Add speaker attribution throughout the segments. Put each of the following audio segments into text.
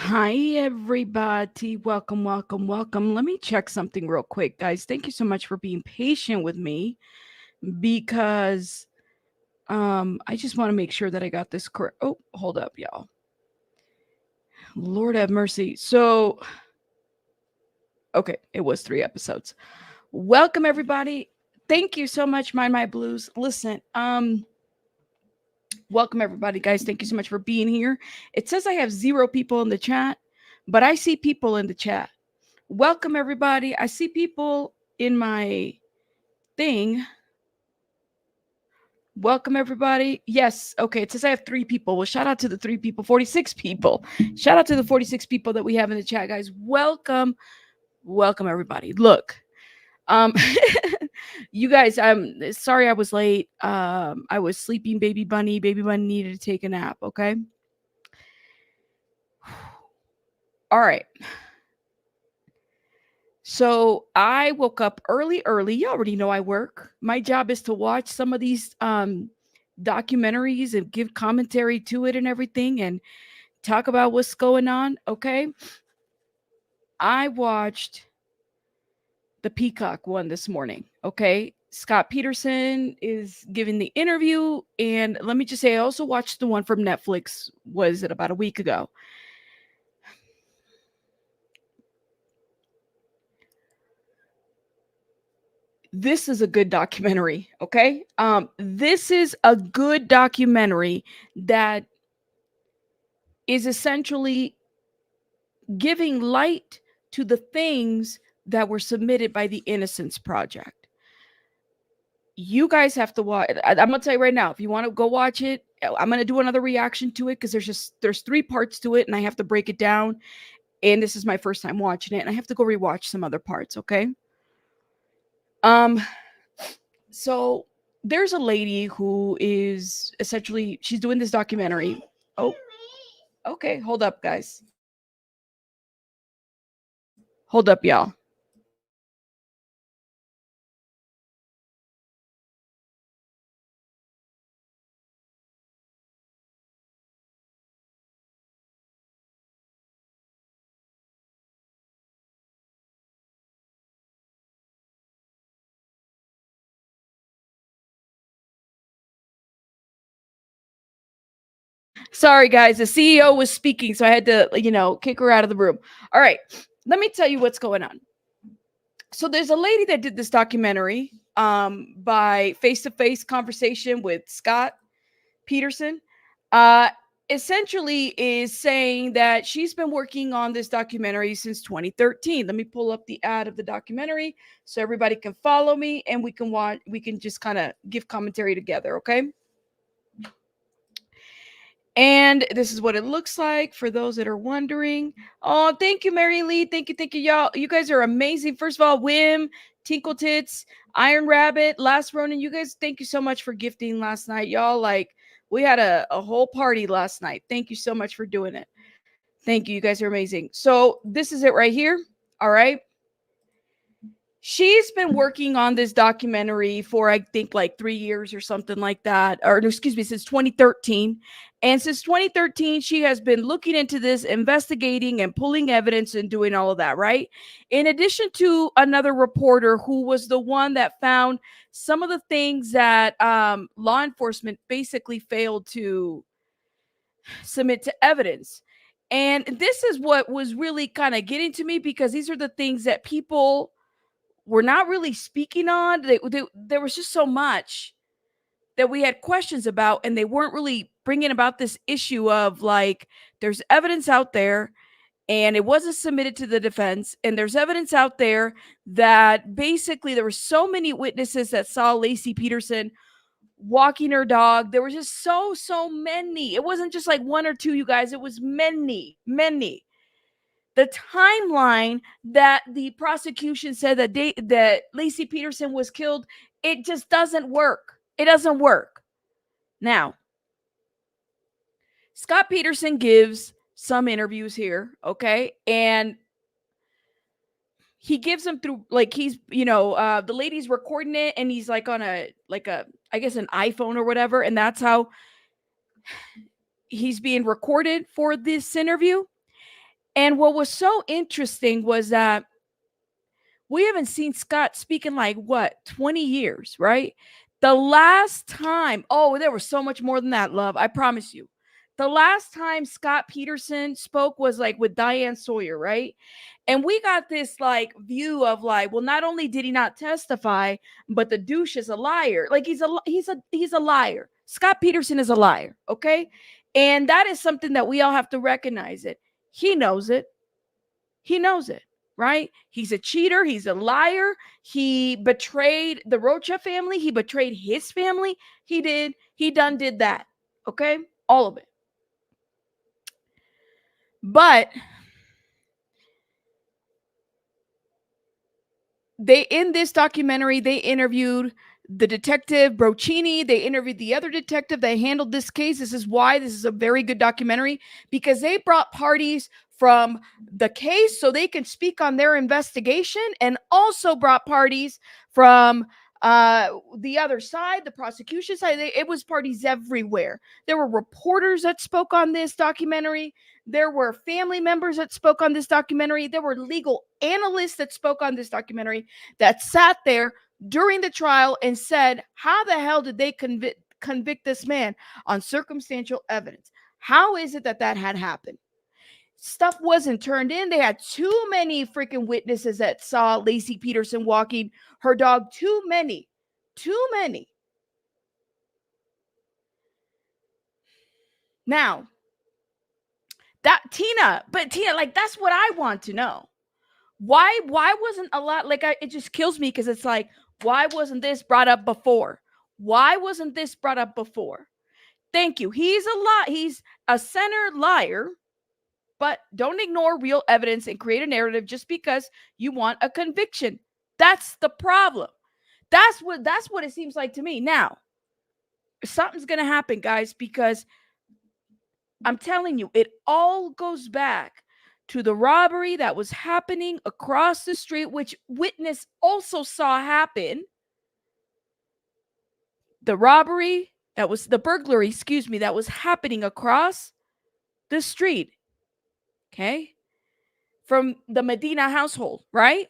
Speaker 1: Hi, everybody. Welcome, welcome, welcome. Let me check something real quick, guys. Thank you so much for being patient with me because I just want to make sure that I got this correct. Oh, hold up, y'all. Lord have mercy. So, okay, it was 3 episodes. Welcome, everybody. Thank you so much, Mind My Blues. Listen, welcome, everybody, guys. Thank you so much for being here. It says I have 0 people in the chat, but I see people in the chat. Welcome, everybody. I see people in my thing. Welcome, everybody. Yes. Okay. It says I have 3 people. Well, shout out to the 3 people, 46 people. Shout out to the 46 people that we have in the chat, guys. Welcome. Welcome, everybody. Look, um, you guys, I'm sorry I was late. I was sleeping, baby bunny. Baby bunny needed to take a nap. Okay. All right. So I woke up early. You already know I work. My job is to watch some of these documentaries and give commentary to it and everything and talk about what's going on. Okay. I watched the Peacock one this morning. Okay. Scott Peterson is giving the interview. And let me just say, I also watched the one from Netflix, was it about a week ago? This is a good documentary. Okay. This is a good documentary that is essentially giving light to the things that were submitted by the Innocence Project. You guys have to watch. I'm gonna tell you right now. If you want to go watch it, I'm gonna do another reaction to it because there's 3 parts to it, and I have to break it down. And this is my first time watching it, and I have to go rewatch some other parts. Okay. Um. So there's a lady who is essentially she's doing this documentary. Oh, okay. Hold up, guys. Hold up, y'all. Sorry, guys. The CEO was speaking, so I had to, kick her out of the room. All right. Let me tell you what's going on. So there's a lady that did this documentary by face-to-face conversation with Scott Peterson. Uh, essentially is saying that she's been working on this documentary since 2013. Let me pull up the ad of the documentary so everybody can follow me and we can just kind of give commentary together, okay? And this is what it looks like for those that are wondering. Oh, thank you, Mary Lee. Thank you, y'all. You guys are amazing. First of all, Wim, Tinkle Tits, Iron Rabbit, Last Ronin. You guys, thank you so much for gifting last night. Y'all, like, we had a whole party last night. Thank you so much for doing it. Thank you. You guys are amazing. So, this is it right here. All right. She's been working on this documentary for I think like 3 years or something like that, or no, excuse me, since 2013. And since 2013, she has been looking into this, investigating and pulling evidence and doing all of that, right? In addition to another reporter who was the one that found some of the things that law enforcement basically failed to submit to evidence. And this is what was really kind of getting to me because these are the things that people were not really speaking on. There was just so much that we had questions about, and they weren't really bringing about this issue of like, there's evidence out there and it wasn't submitted to the defense. And there's evidence out there that basically there were so many witnesses that saw Lacey Peterson walking her dog. There were just so many. It wasn't just like 1 or 2, you guys. It was many. The timeline that the prosecution said that Lacey Peterson was killed, it just doesn't work. It doesn't work. Now, Scott Peterson gives some interviews here, okay? And he gives them through like the lady's recording it and he's like on a I guess an iPhone or whatever, and that's how he's being recorded for this interview. And what was so interesting was that we haven't seen Scott speak in like what, 20 years, right? The last time, oh, there was so much more than that, love. I promise you. The last time Scott Peterson spoke was like with Diane Sawyer, right? And we got this like view of like, well, not only did he not testify, but the douche is a liar. Like he's a liar. Scott Peterson is a liar, okay? And that is something that we all have to recognize it. He knows it. He knows it, right? He's a cheater. He's a liar. He betrayed the Rocha family. He betrayed his family. He did. He done did that. Okay? All of it. But they, in this documentary, they interviewed the detective Brochini. They interviewed the other detective that handled this case. This is why this is a very good documentary, because they brought parties from the case so they can speak on their investigation, and also brought parties from the other side, the prosecution side. It was parties everywhere. There were reporters that spoke on this documentary. There were family members that spoke on this documentary. There were legal analysts that spoke on this documentary, that sat there during the trial and said, how the hell did they convict this man on circumstantial evidence? How is it that that had happened? Stuff wasn't turned in. They had too many freaking witnesses that saw Lacey Peterson walking her dog. Too many. Too many. Now, that Tina, like, that's what I want to know. Why wasn't a lot, like, it just kills me, because it's like, why wasn't this brought up before? Why wasn't this brought up before? Thank you. He's a center liar, but don't ignore real evidence and create a narrative just because you want a conviction. That's the problem. That's what it seems like to me. Now, something's going to happen, guys, because I'm telling you, it all goes back to the robbery that was happening across the street, which witness also saw happen. The robbery that was the burglary, excuse me, that was happening across the street. Okay. From the Medina household, right?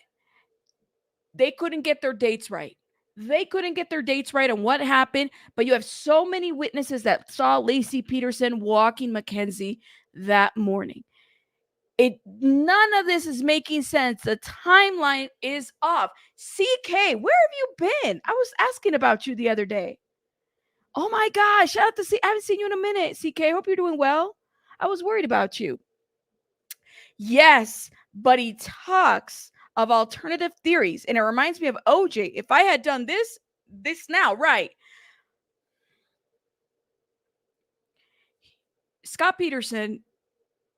Speaker 1: They couldn't get their dates right. They couldn't get their dates right on what happened, but you have so many witnesses that saw Lacey Peterson walking Mackenzie that morning. None of this is making sense. The timeline is off. CK, where have you been? I was asking about you the other day. Oh my gosh, shout out to I haven't seen you in a minute. CK, hope you're doing well. I was worried about you. Yes, but he talks of alternative theories, and it reminds me of OJ. If I had done this now, right? Scott Peterson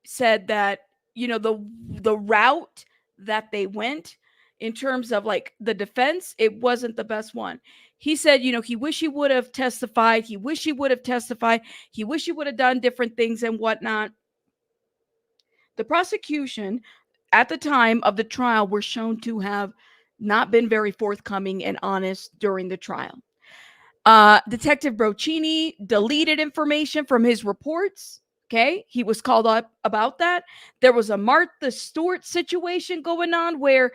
Speaker 1: said that, the route that they went in terms of like the defense, it wasn't the best one. He said, he wish he would have testified. He wish he would have testified. He wish he would have done different things and whatnot. The prosecution at the time of the trial were shown to have not been very forthcoming and honest during the trial. Detective Brochini deleted information from his reports. Okay. He was called up about that. There was a Martha Stewart situation going on where,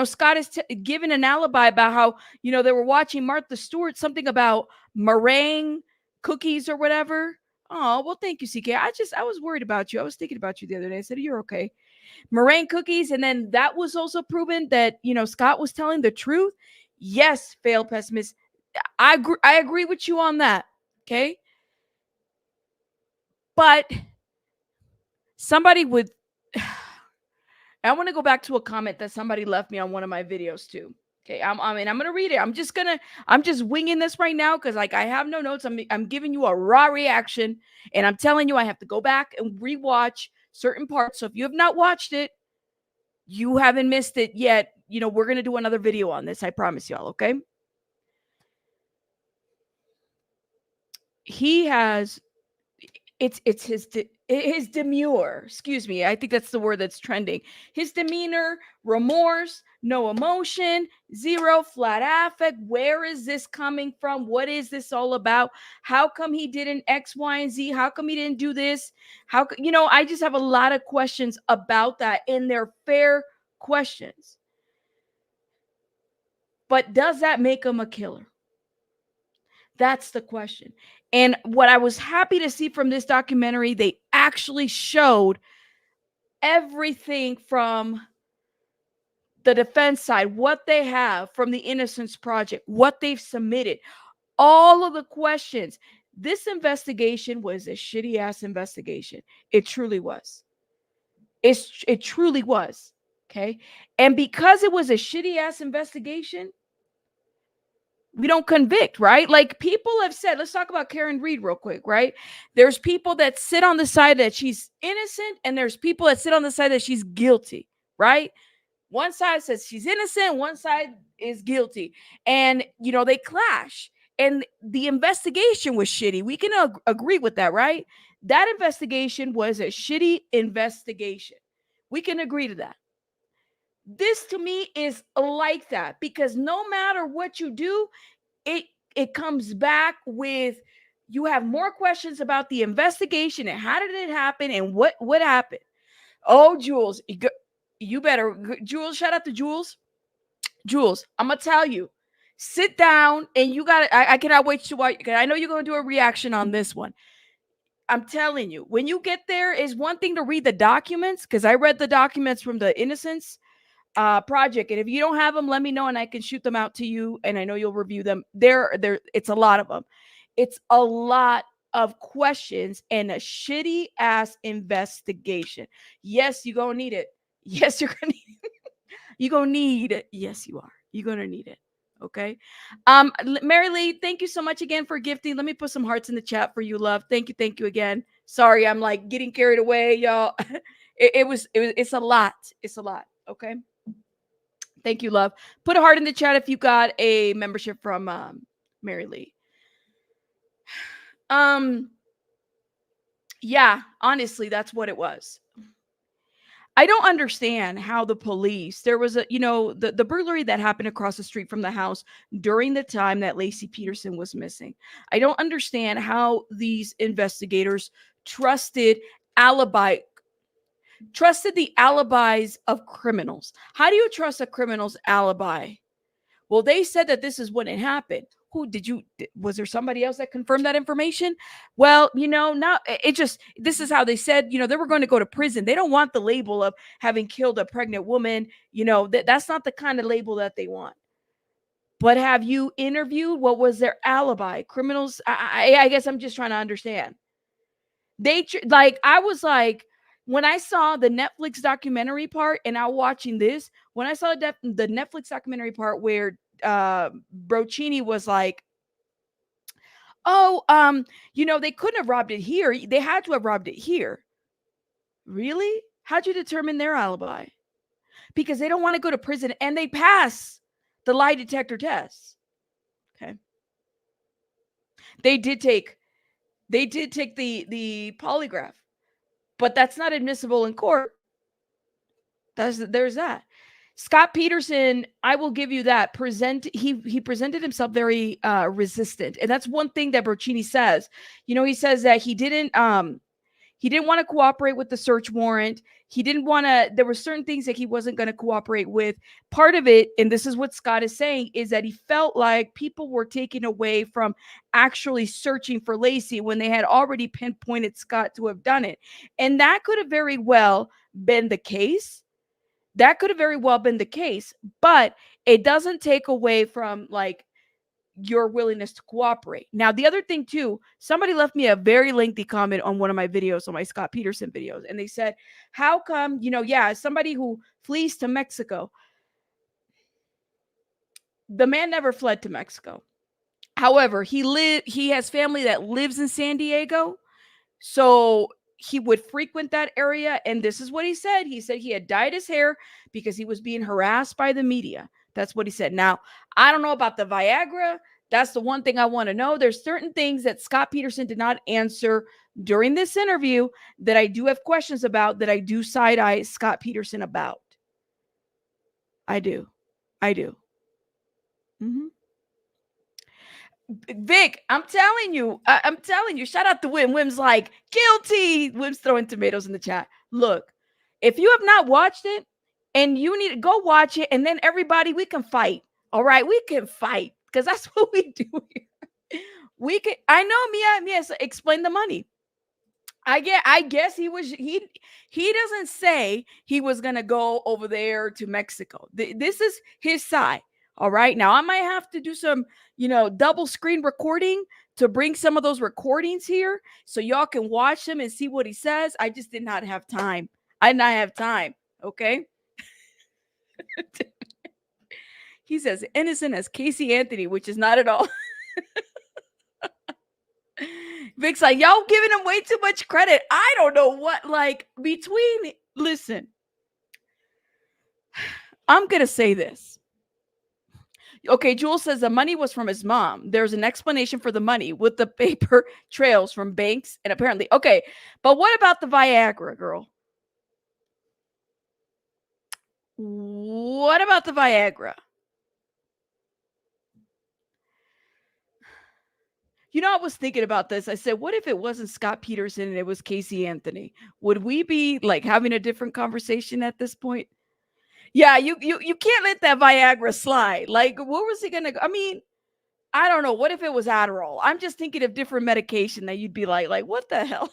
Speaker 1: Scott is given an alibi about how, they were watching Martha Stewart, something about meringue cookies or whatever. Oh, well, thank you, CK. I was worried about you. I was thinking about you the other day. I said, you're okay. Meringue cookies. And then that was also proven that, Scott was telling the truth. Yes, failed pessimist. I agree with you on that. Okay. But somebody would, I want to go back to a comment that somebody left me on one of my videos too. Okay. I'm going to read it. I'm just winging this right now, because like I have no notes. I'm giving you a raw reaction, and I'm telling you, I have to go back and rewatch certain parts. So if you have not watched it, you haven't missed it yet. We're going to do another video on this. I promise y'all. Okay. He has, It's his demure. Excuse me. I think that's the word that's trending. His demeanor, remorse, no emotion, zero flat affect. Where is this coming from? What is this all about? How come he didn't X, Y, and Z? How come he didn't do this? I just have a lot of questions about that, and they're fair questions. But does that make him a killer? That's the question. And what I was happy to see from this documentary, they actually showed everything from the defense side, what they have from the Innocence Project, what they've submitted, all of the questions. This investigation was a shitty ass investigation. It truly was. It truly was. Okay. And because it was a shitty ass investigation, we don't convict, right? Like people have said, let's talk about Karen Reed real quick, right? There's people that sit on the side that she's innocent, and there's people that sit on the side that she's guilty, right? One side says she's innocent, one side is guilty. And, they clash. And the investigation was shitty. We can agree with that, right? That investigation was a shitty investigation. We can agree to that. This to me is like that, because no matter what you do, it comes back with, you have more questions about the investigation and how did it happen and what happened. Oh, Jules, you better, Jules, shout out to Jules. Jules, I'm gonna tell you, sit down and you got to, I cannot wait to watch. I know you're gonna do a reaction on this one. I'm telling you, when you get there, is one thing to read the documents, because I read the documents from the Innocence Project, and if you don't have them, let me know and I can shoot them out to you, and I know you'll review them. It's a lot of them. It's a lot of questions and a shitty ass investigation. Yes, you're gonna need it. Yes, you're gonna need it. You're gonna need it. Yes, you are. You're gonna need it. Okay. Mary Lee, thank you so much again for gifting. Let me put some hearts in the chat for you, love. Thank you again. Sorry, I'm like getting carried away, y'all. It's a lot. It's a lot. Okay. Thank you, love. Put a heart in the chat if you got a membership from Mary Lee. Yeah, honestly, that's what it was. I don't understand how the police, there was the burglary that happened across the street from the house during the time that Lacey Peterson was missing. I don't understand how these investigators trusted the alibis of criminals. How do you trust a criminal's alibi? Well, they said that this is when it happened. Was there somebody else that confirmed that information? Well, now this is how they said, they were going to go to prison. They don't want the label of having killed a pregnant woman. That's not the kind of label that they want. But have you interviewed? What was their alibi? Criminals, I guess I'm just trying to understand. I was like, when I saw the Netflix documentary part, and now watching this, when I saw the Netflix documentary part where Brochini was like, oh, they couldn't have robbed it here. They had to have robbed it here. Really? How'd you determine their alibi? Because they don't want to go to prison and they pass the lie detector test. Okay. They did take the polygraph, but that's not admissible in court. There's that. Scott Peterson, I will give you that. He presented himself very resistant, and that's one thing that Brochini says. He says that he didn't want to cooperate with the search warrant. He didn't want to. There were certain things that he wasn't going to cooperate with. Part of it, and this is what Scott is saying, is that he felt like people were taken away from actually searching for Lacey when they had already pinpointed Scott to have done it, and that could have very well been the case. That could have very well been the case, but it doesn't take away from like your willingness to cooperate. Now, the other thing too, somebody left me a very lengthy comment on one of my videos, on my Scott Peterson videos, and they said, how come, somebody who flees to Mexico, the man never fled to Mexico. However, he has family that lives in San Diego. So he would frequent that area. And this is what he said. He said he had dyed his hair because he was being harassed by the media. That's what he said. Now, I don't know about the Viagra. That's the one thing I want to know. There's certain things that Scott Peterson did not answer during this interview that I do have questions about, that I do side eye Scott Peterson about. I do. I do. Mm-hmm. Vic, I'm telling you, shout out to Wim. Wim's like, guilty. Wim's throwing tomatoes in the chat. Look, if you have not watched it and you need to go watch it, and then everybody, we can fight. All right, we can fight because that's what we do here. We can, I know, Mia, so explain the money. I guess he doesn't say he was gonna go over there to Mexico. This is his side. All right. Now I might have to do some, double screen recording to bring some of those recordings here so y'all can watch them and see what he says. I just did not have time. I did not have time. Okay. He says innocent as Casey Anthony, which is not at all. Vic's like, y'all giving him way too much credit. I don't know what, listen, I'm going to say this. Okay, Jules says the money was from his mom. There's an explanation for the money with the paper trails from banks and apparently. Okay, but what about the Viagra, girl? What about the Viagra? I was thinking about this. I said, what if it wasn't Scott Peterson and it was Casey Anthony? Would we be like having a different conversation at this point? Yeah, you can't let that Viagra slide. Like, what was he gonna? I mean, I don't know. What if it was Adderall? I'm just thinking of different medication that you'd be like, what the hell?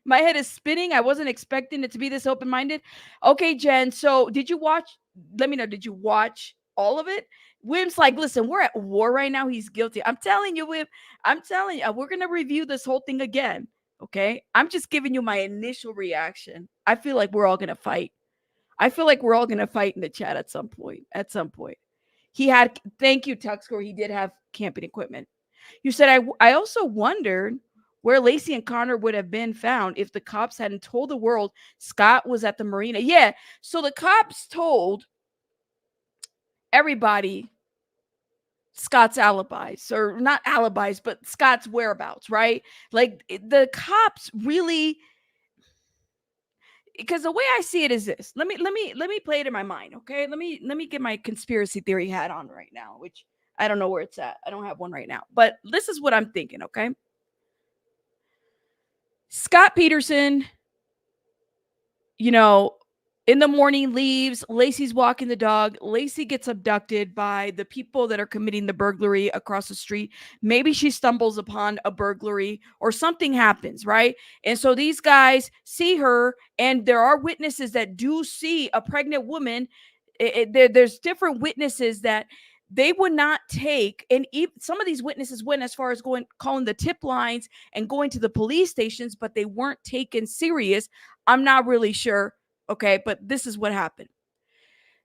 Speaker 1: My head is spinning. I wasn't expecting it to be this open-minded. Okay, Jen. So did you watch? Let me know. Did you watch all of it? Wim's like, listen, we're at war right now. He's guilty. I'm telling you, Wim. I'm telling you, we're gonna review this whole thing again. Okay. I'm just giving you my initial reaction. I feel like we're all gonna fight. I feel like we're all gonna fight in the chat at some point. At some point. Thank you, Tuxcore. He did have camping equipment. You said, I also wondered where Lacey and Connor would have been found if the cops hadn't told the world Scott was at the marina. Yeah. So the cops told everybody Scott's alibis, or not alibis, but Scott's whereabouts, right? Like the cops really, because the way I see it is this. Let me play it in my mind, okay? Let me get my conspiracy theory hat on right now, which I don't know where it's at. I don't have one right now, but this is what I'm thinking, okay? Scott Peterson, in the morning leaves. Lacey's walking the dog. Lacey gets abducted by the people that are committing the burglary across the street. Maybe she stumbles upon a burglary or something happens, right? And so these guys see her, and there are witnesses that do see a pregnant woman. There's different witnesses that they would not take, and some of these witnesses went as far as calling the tip lines and going to the police stations, but they weren't taken serious. I'm not really sure. Okay, but this is what happened.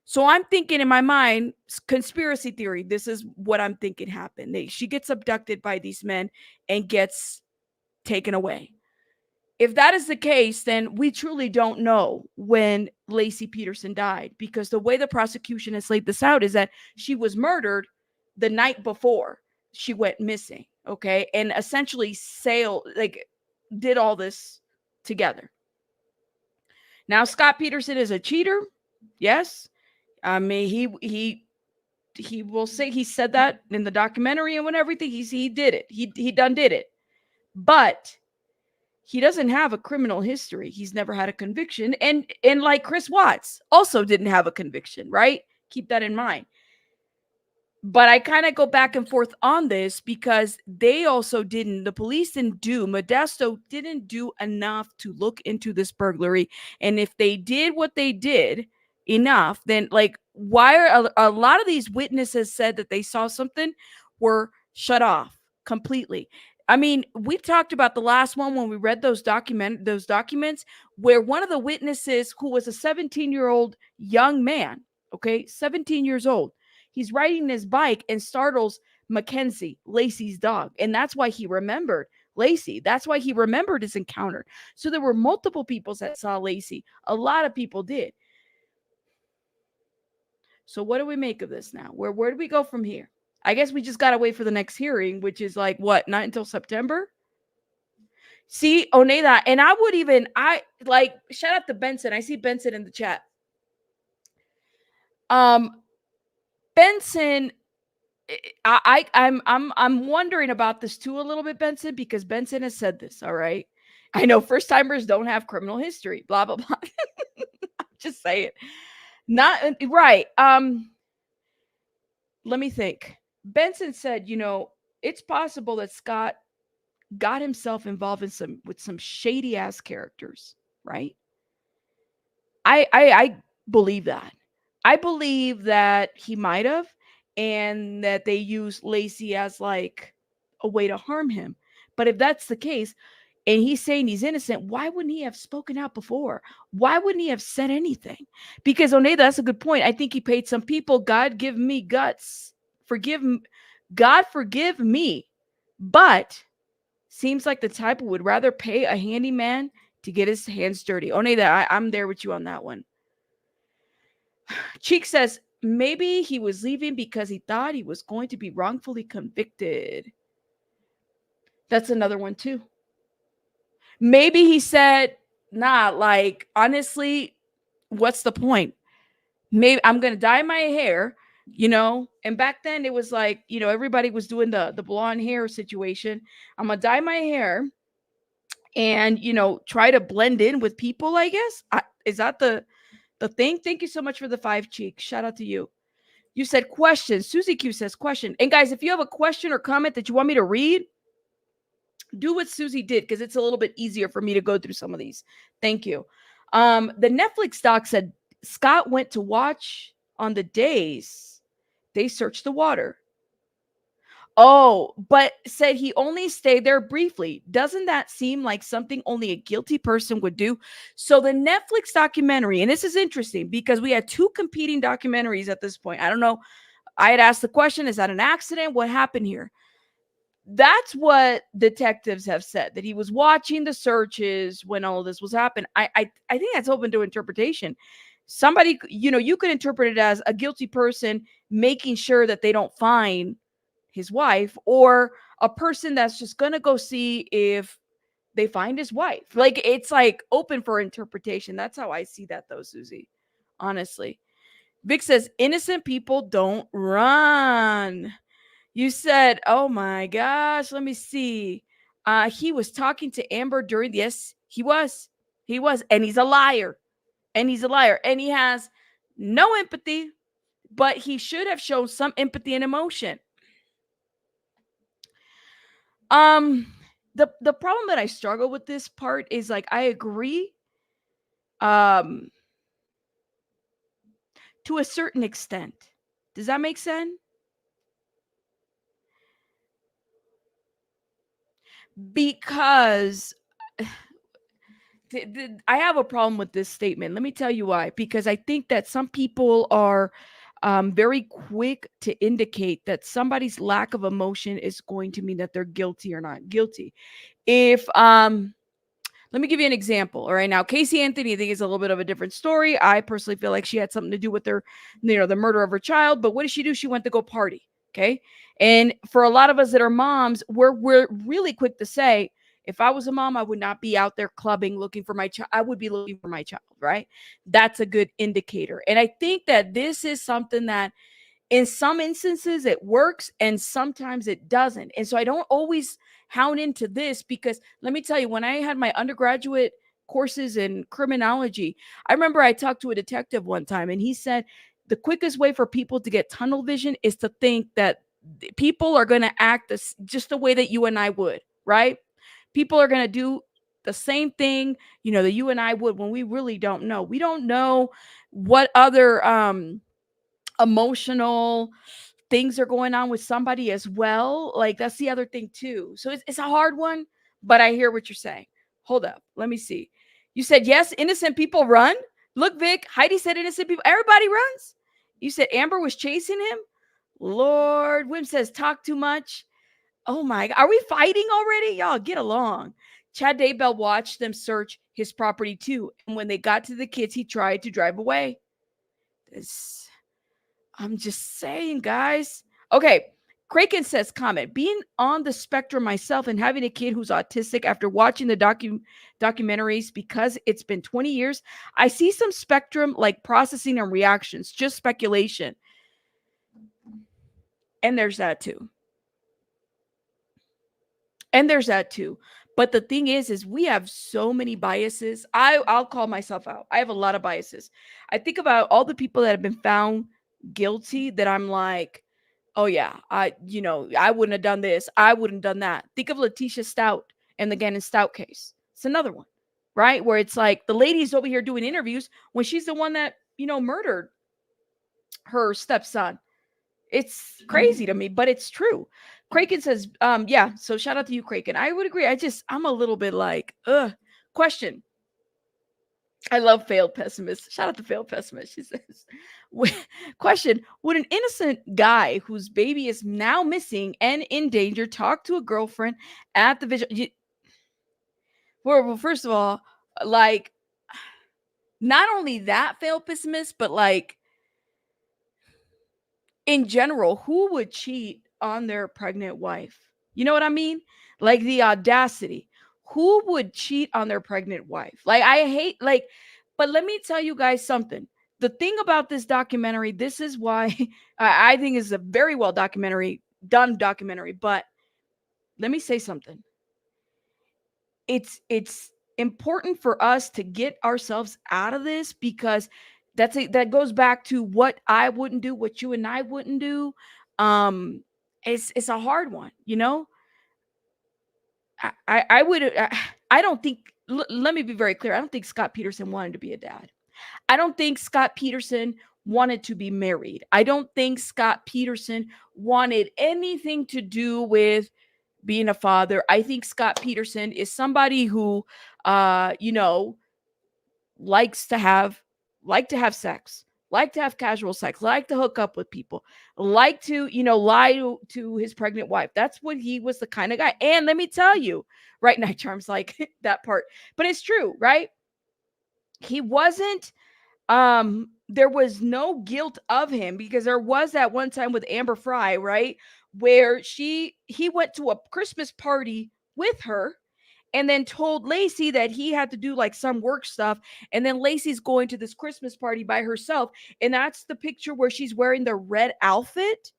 Speaker 1: So I'm thinking in my mind, conspiracy theory, this is what I'm thinking happened. She gets abducted by these men and gets taken away. If that is the case, then we truly don't know when Lacey Peterson died, because the way the prosecution has laid this out is that she was murdered the night before she went missing. Okay, and essentially did all this together. Now, Scott Peterson is a cheater. Yes. I mean, he will say, he said that in the documentary and when everything, he did it. He done did it. But he doesn't have a criminal history. He's never had a conviction. And like Chris Watts also didn't have a conviction, right? Keep that in mind. But I kind of go back and forth on this because the police didn't do, Modesto didn't do enough to look into this burglary. And if they did what they did enough, then why are a lot of these witnesses said that they saw something were shut off completely. I mean, we talked about the last one when we read those documents where one of the witnesses, who was a 17-year-old young man, okay, 17 years old, he's riding his bike and startles Mackenzie, Lacey's dog. And that's why he remembered Lacey. That's why he remembered his encounter. So there were multiple people that saw Lacey. A lot of people did. So what do we make of this now? Where do we go from here? I guess we just gotta wait for the next hearing, which is like what, not until September? See, Oneida, and I like shout out to Benson. I see Benson in the chat. Um Benson, I'm wondering about this too a little bit, Benson, because Benson has said this. All right, I know first timers don't have criminal history. Blah blah blah. Just say it. Not right. Let me think. Benson said, it's possible that Scott got himself involved in some shady ass characters, right? I believe that. I believe that he might have, and that they used Lacey as like a way to harm him. But if that's the case, and he's saying he's innocent, why wouldn't he have spoken out before? Why wouldn't he have said anything? Because Oneida, that's a good point. I think he paid some people. God give me guts. God forgive me. But seems like the type who would rather pay a handyman to get his hands dirty. Oneida, I'm there with you on that one. Cheek says maybe he was leaving because he thought he was going to be wrongfully convicted. That's another one too. Maybe he said, nah, like, honestly, what's the point? Maybe I'm going to dye my hair, and back then it was like, everybody was doing the blonde hair situation. I'm going to dye my hair and, try to blend in with people, I guess. Is that the thing? Thank you so much for the 5 cheeks. Shout out to you. You said question. Susie Q says question. And guys, if you have a question or comment that you want me to read, do what Susie did, because it's a little bit easier for me to go through some of these. Thank you. The Netflix doc said Scott went to watch on the days they searched the water. Oh, but said he only stayed there briefly. Doesn't that seem like something only a guilty person would do? So the Netflix documentary, and this is interesting because we had 2 competing documentaries at this point. I don't know. I had asked the question, is that an accident? What happened here? That's what detectives have said, that he was watching the searches when all of this was happening. I think that's open to interpretation. Somebody, you could interpret it as a guilty person making sure that they don't find his wife, or a person that's just going to go see if they find his wife. Like, it's like open for interpretation. That's how I see that though, Susie. Honestly. Vic says innocent people don't run. You said, oh my gosh, let me see. He was talking to Amber during, yes, he was. He was. And he's a liar. And he's a liar. And he has no empathy, but he should have shown some empathy and emotion. The problem that I struggle with this part is, like, I agree to a certain extent. Does that make sense? Because I have a problem with this statement. Let me tell you why. Because I think that some people are very quick to indicate that somebody's lack of emotion is going to mean that they're guilty or not guilty. If let me give you an example. All right, now Casey Anthony, I think, is a little bit of a different story. I personally feel like she had something to do with the murder of her child. But what did she do? She went to go party. Okay, and for a lot of us that are moms, we're really quick to say, if I was a mom, I would not be out there clubbing looking for my child. I would be looking for my child, right? That's a good indicator. And I think that this is something that in some instances it works and sometimes it doesn't. And so I don't always hound into this, because let me tell you, when I had my undergraduate courses in criminology, I remember I talked to a detective one time and he said the quickest way for people to get tunnel vision is to think that people are going to act just the way that you and I would, right? People are going to do the same thing, that you and I would, when we really don't know. We don't know what other emotional things are going on with somebody as well. Like, that's the other thing too. So it's a hard one, but I hear what you're saying. Hold up. Let me see. You said, yes, innocent people run. Look, Vic, Heidi said innocent people. Everybody runs. You said Amber was chasing him. Lord, Wim says talk too much. Oh my God. Are we fighting already? Y'all get along. Chad Daybell watched them search his property too. And when they got to the kids, he tried to drive away. I'm just saying, guys. Okay. Kraken says, comment, being on the spectrum myself and having a kid who's autistic after watching the documentaries because it's been 20 years, I see some spectrum like processing and reactions, just speculation. And there's that too. And there's that too. But the thing is we have so many biases. I'll call myself out. I have a lot of biases. I think about all the people that have been found guilty that I'm like, oh yeah, I wouldn't have done this. I wouldn't have done that. Think of Letitia Stout and the Gannon Stout case. It's another one, right? Where it's like the lady's over here doing interviews when she's the one that, murdered her stepson. It's crazy to me, but it's true. Kraken says, yeah, so shout out to you, Kraken. I would agree. I'm a little bit like, question. I love failed pessimist. Shout out to failed pessimist. She says, question, would an innocent guy whose baby is now missing and in danger talk to a girlfriend at the vigil? Well, first of all, like, not only that failed pessimist, but like, in general, who would cheat on their pregnant wife? You know what I mean? Like the audacity. Who would cheat on their pregnant wife? Like, I hate, like, but let me tell you guys something. The thing about this documentary, this is why I think is a very well done documentary, but let me say something. It's important for us to get ourselves out of this because that goes back to what I wouldn't do, what you and I wouldn't do. It's a hard one, you know. I would I don't think let me be very clear. I don't think Scott Peterson wanted to be a dad. I don't think Scott Peterson wanted to be married. I don't think Scott Peterson wanted anything to do with being a father. I think Scott Peterson is somebody who likes to have sex, like to have casual sex, like to hook up with people, like to, lie to his pregnant wife. That's what he was, the kind of guy. And let me tell you, right, Night Charms, like that part. But it's true, right? He wasn't there was no guilt of him because there was that one time with Amber Fry, right? Where he went to a Christmas party with her and then told Lacey that he had to do like some work stuff. And then Lacey's going to this Christmas party by herself. And that's the picture where she's wearing the red outfit.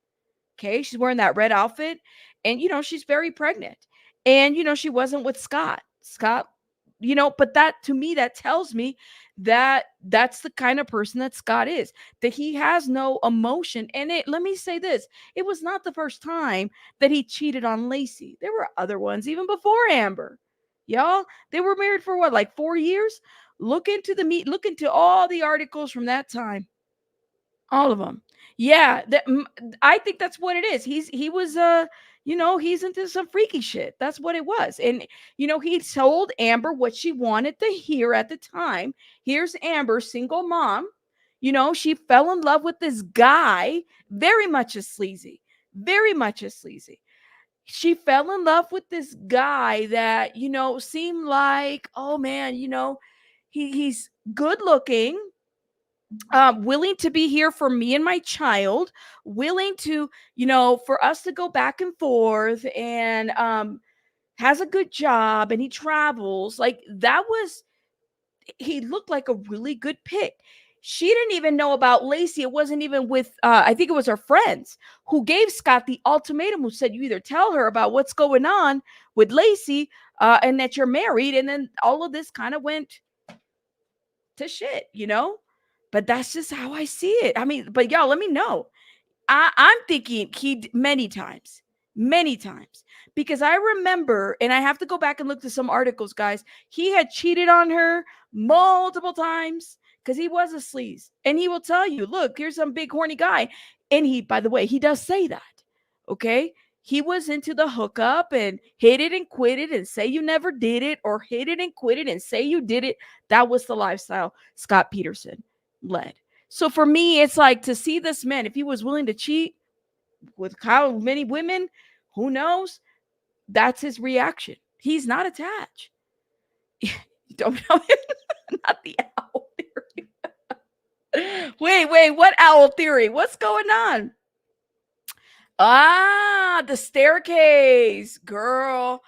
Speaker 1: Okay. She's wearing that red outfit. And, she's very pregnant. And, she wasn't with Scott. But that to me, that tells me that that's the kind of person that Scott is, that he has no emotion. And let me say this, it was not the first time that he cheated on Lacey. There were other ones even before Amber. Y'all, they were married for what, like 4 years? Look into all the articles from that time. All of them. Yeah, I think that's what it is. He was he's into some freaky shit. That's what it was. And he told Amber what she wanted to hear at the time. Here's Amber, single mom. She fell in love with this guy, very much as sleazy. Very much as sleazy. She fell in love with this guy that, seemed like, oh man, he's good looking, willing to be here for me and my child, willing to, for us to go back and forth, and has a good job, and he travels. Like, he looked like a really good pick. She didn't even know about Lacey. It wasn't even with, I think it was her friends who gave Scott the ultimatum, who said, you either tell her about what's going on with Lacey and that you're married. And then all of this kind of went to shit, But that's just how I see it. I mean, but y'all, let me know. I'm thinking many times, because I remember, and I have to go back and look to some articles, guys. He had cheated on her multiple times because he was a sleaze, and he will tell you, look, here's some big horny guy. And he, by the way, he does say that. Okay. He was into the hookup and hit it and quit it and say you never did it, or hit it and quit it and say you did it. That was the lifestyle Scott Peterson led. So for me, it's like, to see this man, if he was willing to cheat with how many women, who knows? That's his reaction. He's not attached. You don't know him? Not the owl theory. Wait, what owl theory? What's going on? Ah, the staircase, girl.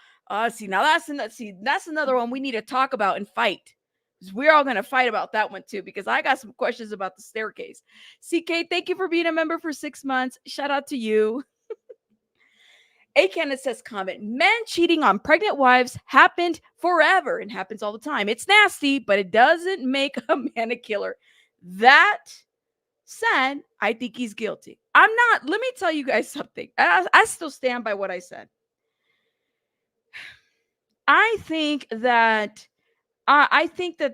Speaker 1: See, now that's another one we need to talk about and fight. 'Cause we're all gonna fight about that one too, because I got some questions about the staircase. CK, thank you for being a member for 6 months. Shout out to you. A Cannon says comment, men cheating on pregnant wives happened forever and happens all the time. It's nasty, but it doesn't make a man a killer. That said, I think he's guilty. I'm not. Let me tell you guys something. I still stand by what I said. I think that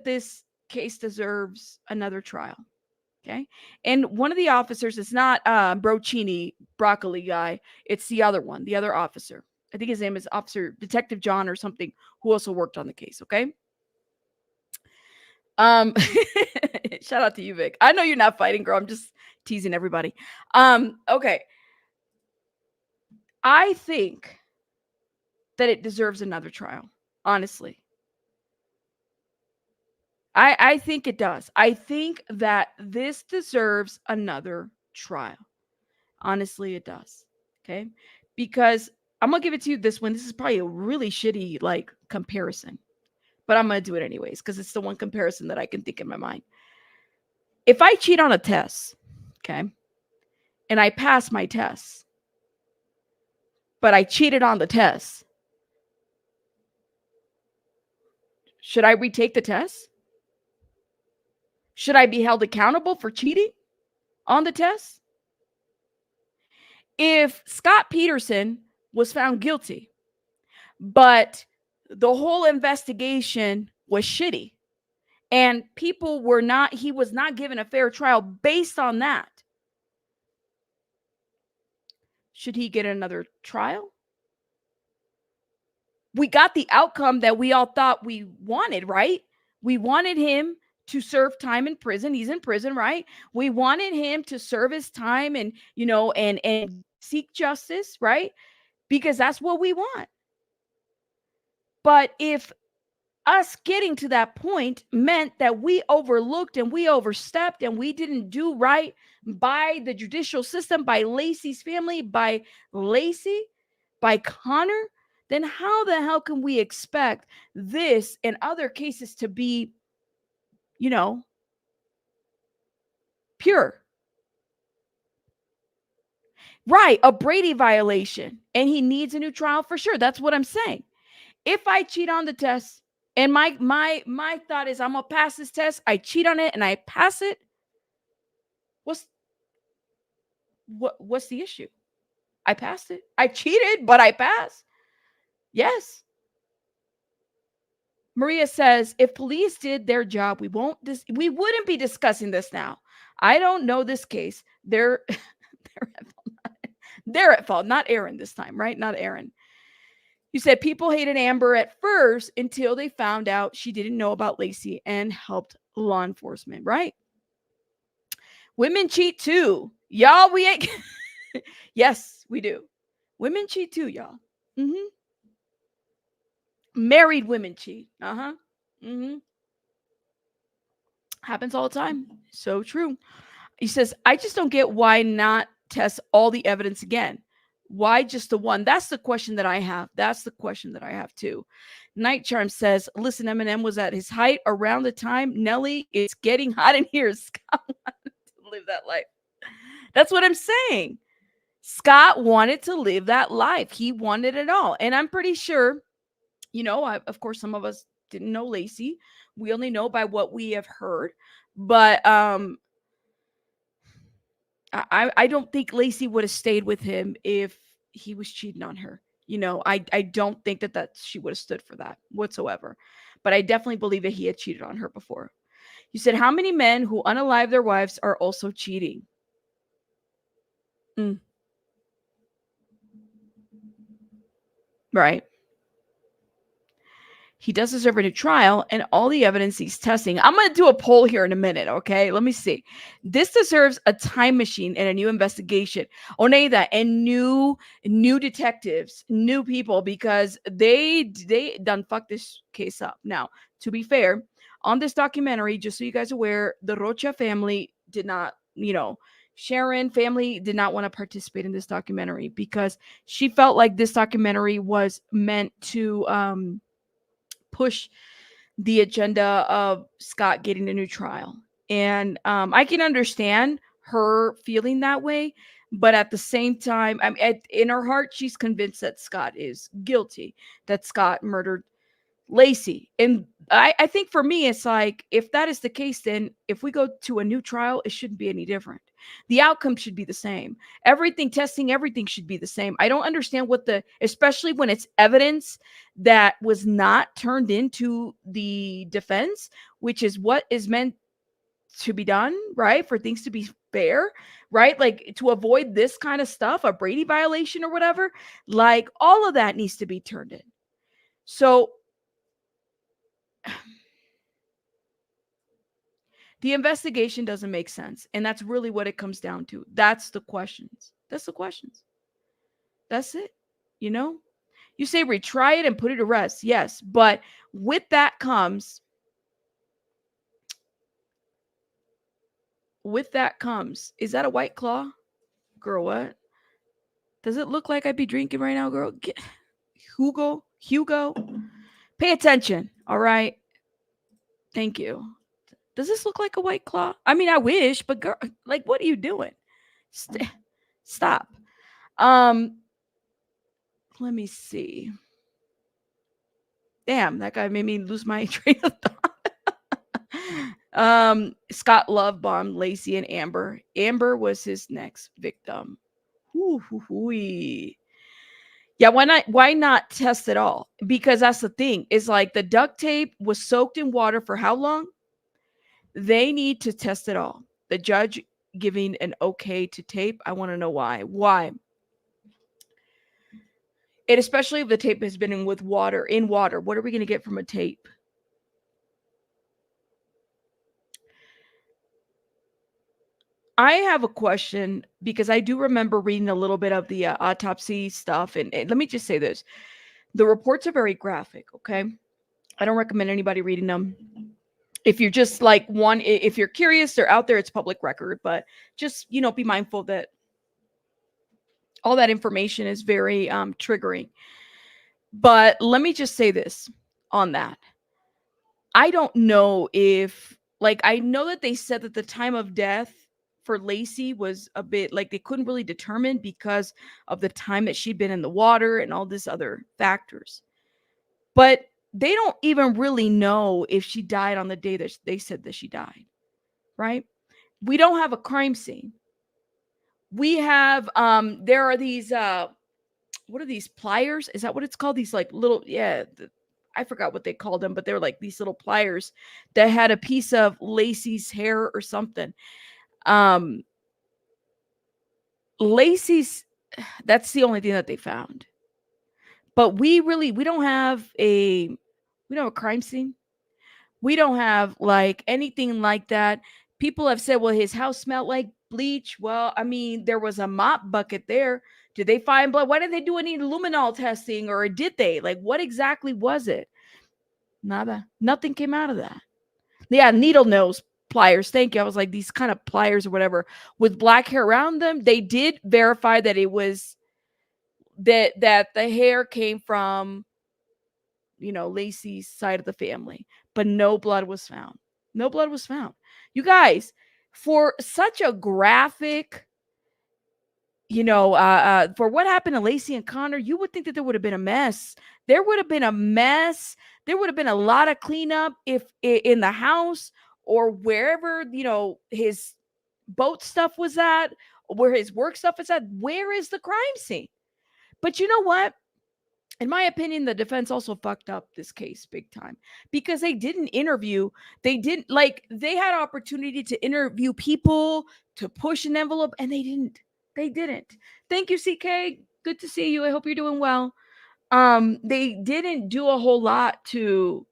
Speaker 1: this case deserves another trial. Okay, and one of the officers is not Broccini broccoli guy. It's the other one, the other officer. I think his name is Officer Detective John or something, who also worked on the case. Okay. Um, shout out to you, Vic. I know you're not fighting, girl. I'm just teasing everybody. Okay. I think that it deserves another trial. Honestly, I think it does. I think that this deserves another trial. Honestly, it does. Okay, because I'm gonna give it to you this one. This is probably a really shitty like comparison, but I'm gonna do it anyways because it's the one comparison that I can think in my mind. If I cheat on a test, okay, and I pass my test, but I cheated on the test, should I retake the test? Should I be held accountable for cheating on the test? If Scott Peterson was found guilty, but the whole investigation was shitty and he was not given a fair trial based on that, should he get another trial? We got the outcome that we all thought we wanted, right? We wanted him to serve time in prison. He's in prison, right? We wanted him to serve his time and, and seek justice, right? Because that's what we want. But if us getting to that point meant that we overlooked and we overstepped and we didn't do right by the judicial system, by Lacey's family, by Lacey, by Connor, then how the hell can we expect this and other cases to be, pure? Right, a Brady violation, and he needs a new trial for sure. That's what I'm saying. If I cheat on the test, and my thought is I'm gonna pass this test, I cheat on it and I pass it. What's the issue? I passed it. I cheated, but I passed. Yes. Maria says, if police did their job, we wouldn't be discussing this now. I don't know this case. They're they're at fault, not Aaron this time, right? Not Aaron. You said people hated Amber at first until they found out she didn't know about Lacey and helped law enforcement, right? Women cheat too. Y'all, we ain't. Yes, we do. Women cheat too, y'all. Mm-hmm. Married women cheat. Uh-huh. Mm-hmm. Happens all the time. So true. He says, I just don't get why not test all the evidence again. Why just the one? That's the question that I have. That's the question that I have too. Night Charm says, listen, Eminem was at his height around the time Nelly, it's getting hot in here. Scott wanted to live that life. That's what I'm saying. Scott wanted to live that life. He wanted it all. And I'm pretty sure, of course, some of us didn't know Lacey. We only know by what we have heard. But I don't think Lacey would have stayed with him if he was cheating on her. I don't think that she would have stood for that whatsoever. But I definitely believe that he had cheated on her before. You said, how many men who unalive their wives are also cheating? Right. He does deserve a new trial and all the evidence he's testing. I'm going to do a poll here in a minute, okay? Let me see. This deserves a time machine and a new investigation. Oneida and new detectives, new people, because they done fucked this case up. Now, to be fair, on this documentary, just so you guys are aware, the Rocha family did not, Sharon family did not want to participate in this documentary because she felt like this documentary was meant to push the agenda of Scott getting a new trial. And I can understand her feeling that way. But at the same time, in her heart, she's convinced that Scott is guilty, that Scott murdered Lacey. And I think for me, it's like, if that is the case, then if we go to a new trial, it shouldn't be any different. The outcome should be the same. Everything should be the same. I don't understand especially when it's evidence that was not turned into the defense, which is what is meant to be done, right? For things to be fair, right? Like to avoid this kind of stuff, a Brady violation or whatever, like all of that needs to be turned in. So the investigation doesn't make sense. And that's really what it comes down to. That's the questions. That's the questions. That's it. You say retry it and put it to rest. Yes. But with that comes, is that a White Claw? Girl, what? Does it look like I'd be drinking right now, girl? Hugo, pay attention. All right. Thank you. Does this look like a White Claw? I mean, I wish, but girl, like, what are you doing? Stop. Let me see. Damn, that guy made me lose my train of thought. Scott love bombed Lacey and Amber. Amber was his next victim. Yeah, why not test it all? Because that's the thing. Is like the duct tape was soaked in water for how long? They need to test it all. The judge giving an okay to tape. I want to know why. Why? And especially if the tape has been in water. What are we going to get from a tape? I have a question because I do remember reading a little bit of the autopsy stuff. And let me just say this. The reports are very graphic, okay? I don't recommend anybody reading them. If you're just like if you're curious, they're out there, it's public record. But just, be mindful that all that information is very triggering. But let me just say this on that. I don't know if, I know that they said that the time of death for Lacey was a bit like they couldn't really determine because of the time that she'd been in the water and all these other factors. But they don't even really know if she died on the day that they said that she died, right? We don't have a crime scene. We have, there are these, what are these, pliers? Is that what it's called? These like little, I forgot what they called them, but they're like these little pliers that had a piece of Lacey's hair or something. Lacey's, that's the only thing that they found. But we don't have a crime scene. We don't have like anything like that. People have said, well, his house smelled like bleach. Well, I mean, there was a mop bucket there. Did they find blood? Why didn't they do any luminol testing, or did they? Like, what exactly was it? Nada. Nothing came out of that. Yeah, needle nose pliers. Thank you. I was like, these kind of pliers or whatever with black hair around them. They did verify that it was that the hair came from, Lacey's side of the family, but no blood was found. No blood was found. You guys, for such a graphic, for what happened to Lacey and Connor, you would think that there would have been a mess. There would have been a mess. There would have been a lot of cleanup if in the house or wherever, his boat stuff was at, where his work stuff is at. Where is the crime scene? But you know what? In my opinion, the defense also fucked up this case big time because they didn't interview. They had opportunity to interview people, to push an envelope, and they didn't. They didn't. Thank you, CK. Good to see you. I hope you're doing well. They didn't do a whole lot to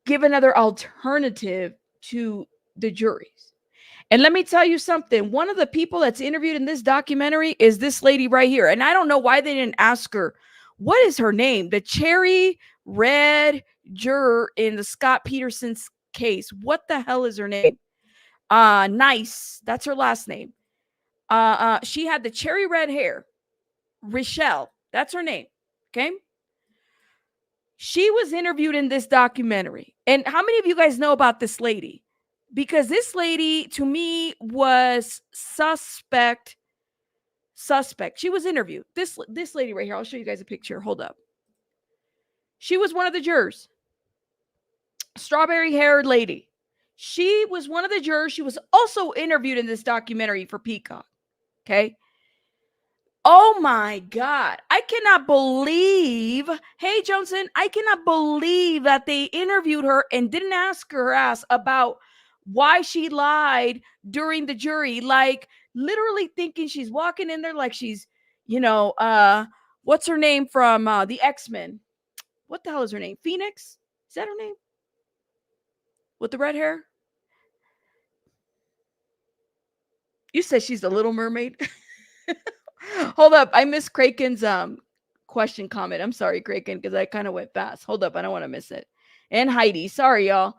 Speaker 1: give another alternative to the juries. And let me tell you something. One of the people that's interviewed in this documentary is this lady right here. And I don't know why they didn't ask her. What is her name? The cherry red juror in the Scott Peterson's case. What the hell is her name? Nice. That's her last name. She had the cherry red hair. Rochelle. That's her name. Okay. She was interviewed in this documentary. And how many of you guys know about this lady? Because this lady, to me, was suspect. Suspect. She was interviewed. This lady right here. I'll show you guys a picture. Hold up. She was one of the jurors. Strawberry haired lady. She was one of the jurors. She was also interviewed in this documentary for Peacock. Okay. Oh my God. I cannot believe, hey, Johnson, I cannot believe that they interviewed her and didn't ask her ass about why she lied during the jury. Like, literally thinking she's walking in there like she's, what's her name from the X-Men? What the hell is her name? Phoenix? Is that her name? With the red hair? You said she's the Little Mermaid? Hold up. I missed Kraken's question comment. I'm sorry, Kraken, because I kind of went fast. Hold up. I don't want to miss it. And Heidi. Sorry, y'all.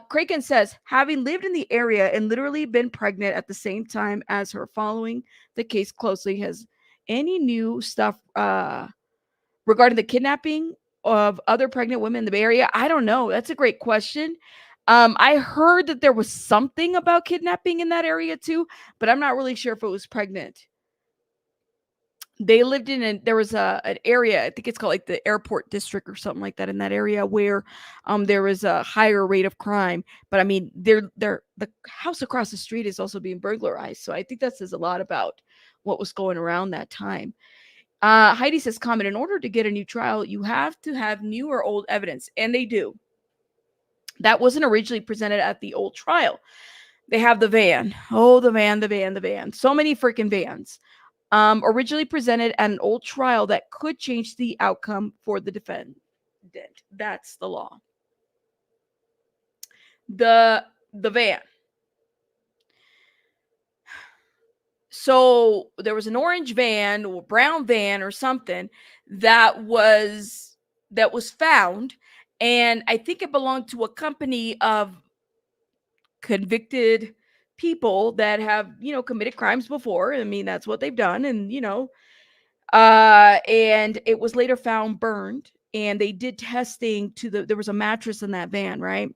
Speaker 1: Kraken says, having lived in the area and literally been pregnant at the same time as her, following the case closely, has any new stuff regarding the kidnapping of other pregnant women in the Bay Area? I don't know. That's a great question. I heard that there was something about kidnapping in that area too, but I'm not really sure if it was pregnant. They lived in there was an area, I think it's called like the airport district or something like that, in that area where there was a higher rate of crime. But I mean, the house across the street is also being burglarized. So I think that says a lot about what was going around that time. Heidi says, comment, in order to get a new trial, you have to have new or old evidence. And they do. That wasn't originally presented at the old trial. They have the van. Oh, the van. So many freaking vans. Originally presented at an old trial that could change the outcome for the defendant. That's the law. The van. So there was an orange van or brown van or something that was found, and I think it belonged to a company of convicted people that have, committed crimes before. I mean, that's what they've done. And, and it was later found burned, and they did testing there was a mattress in that van, right?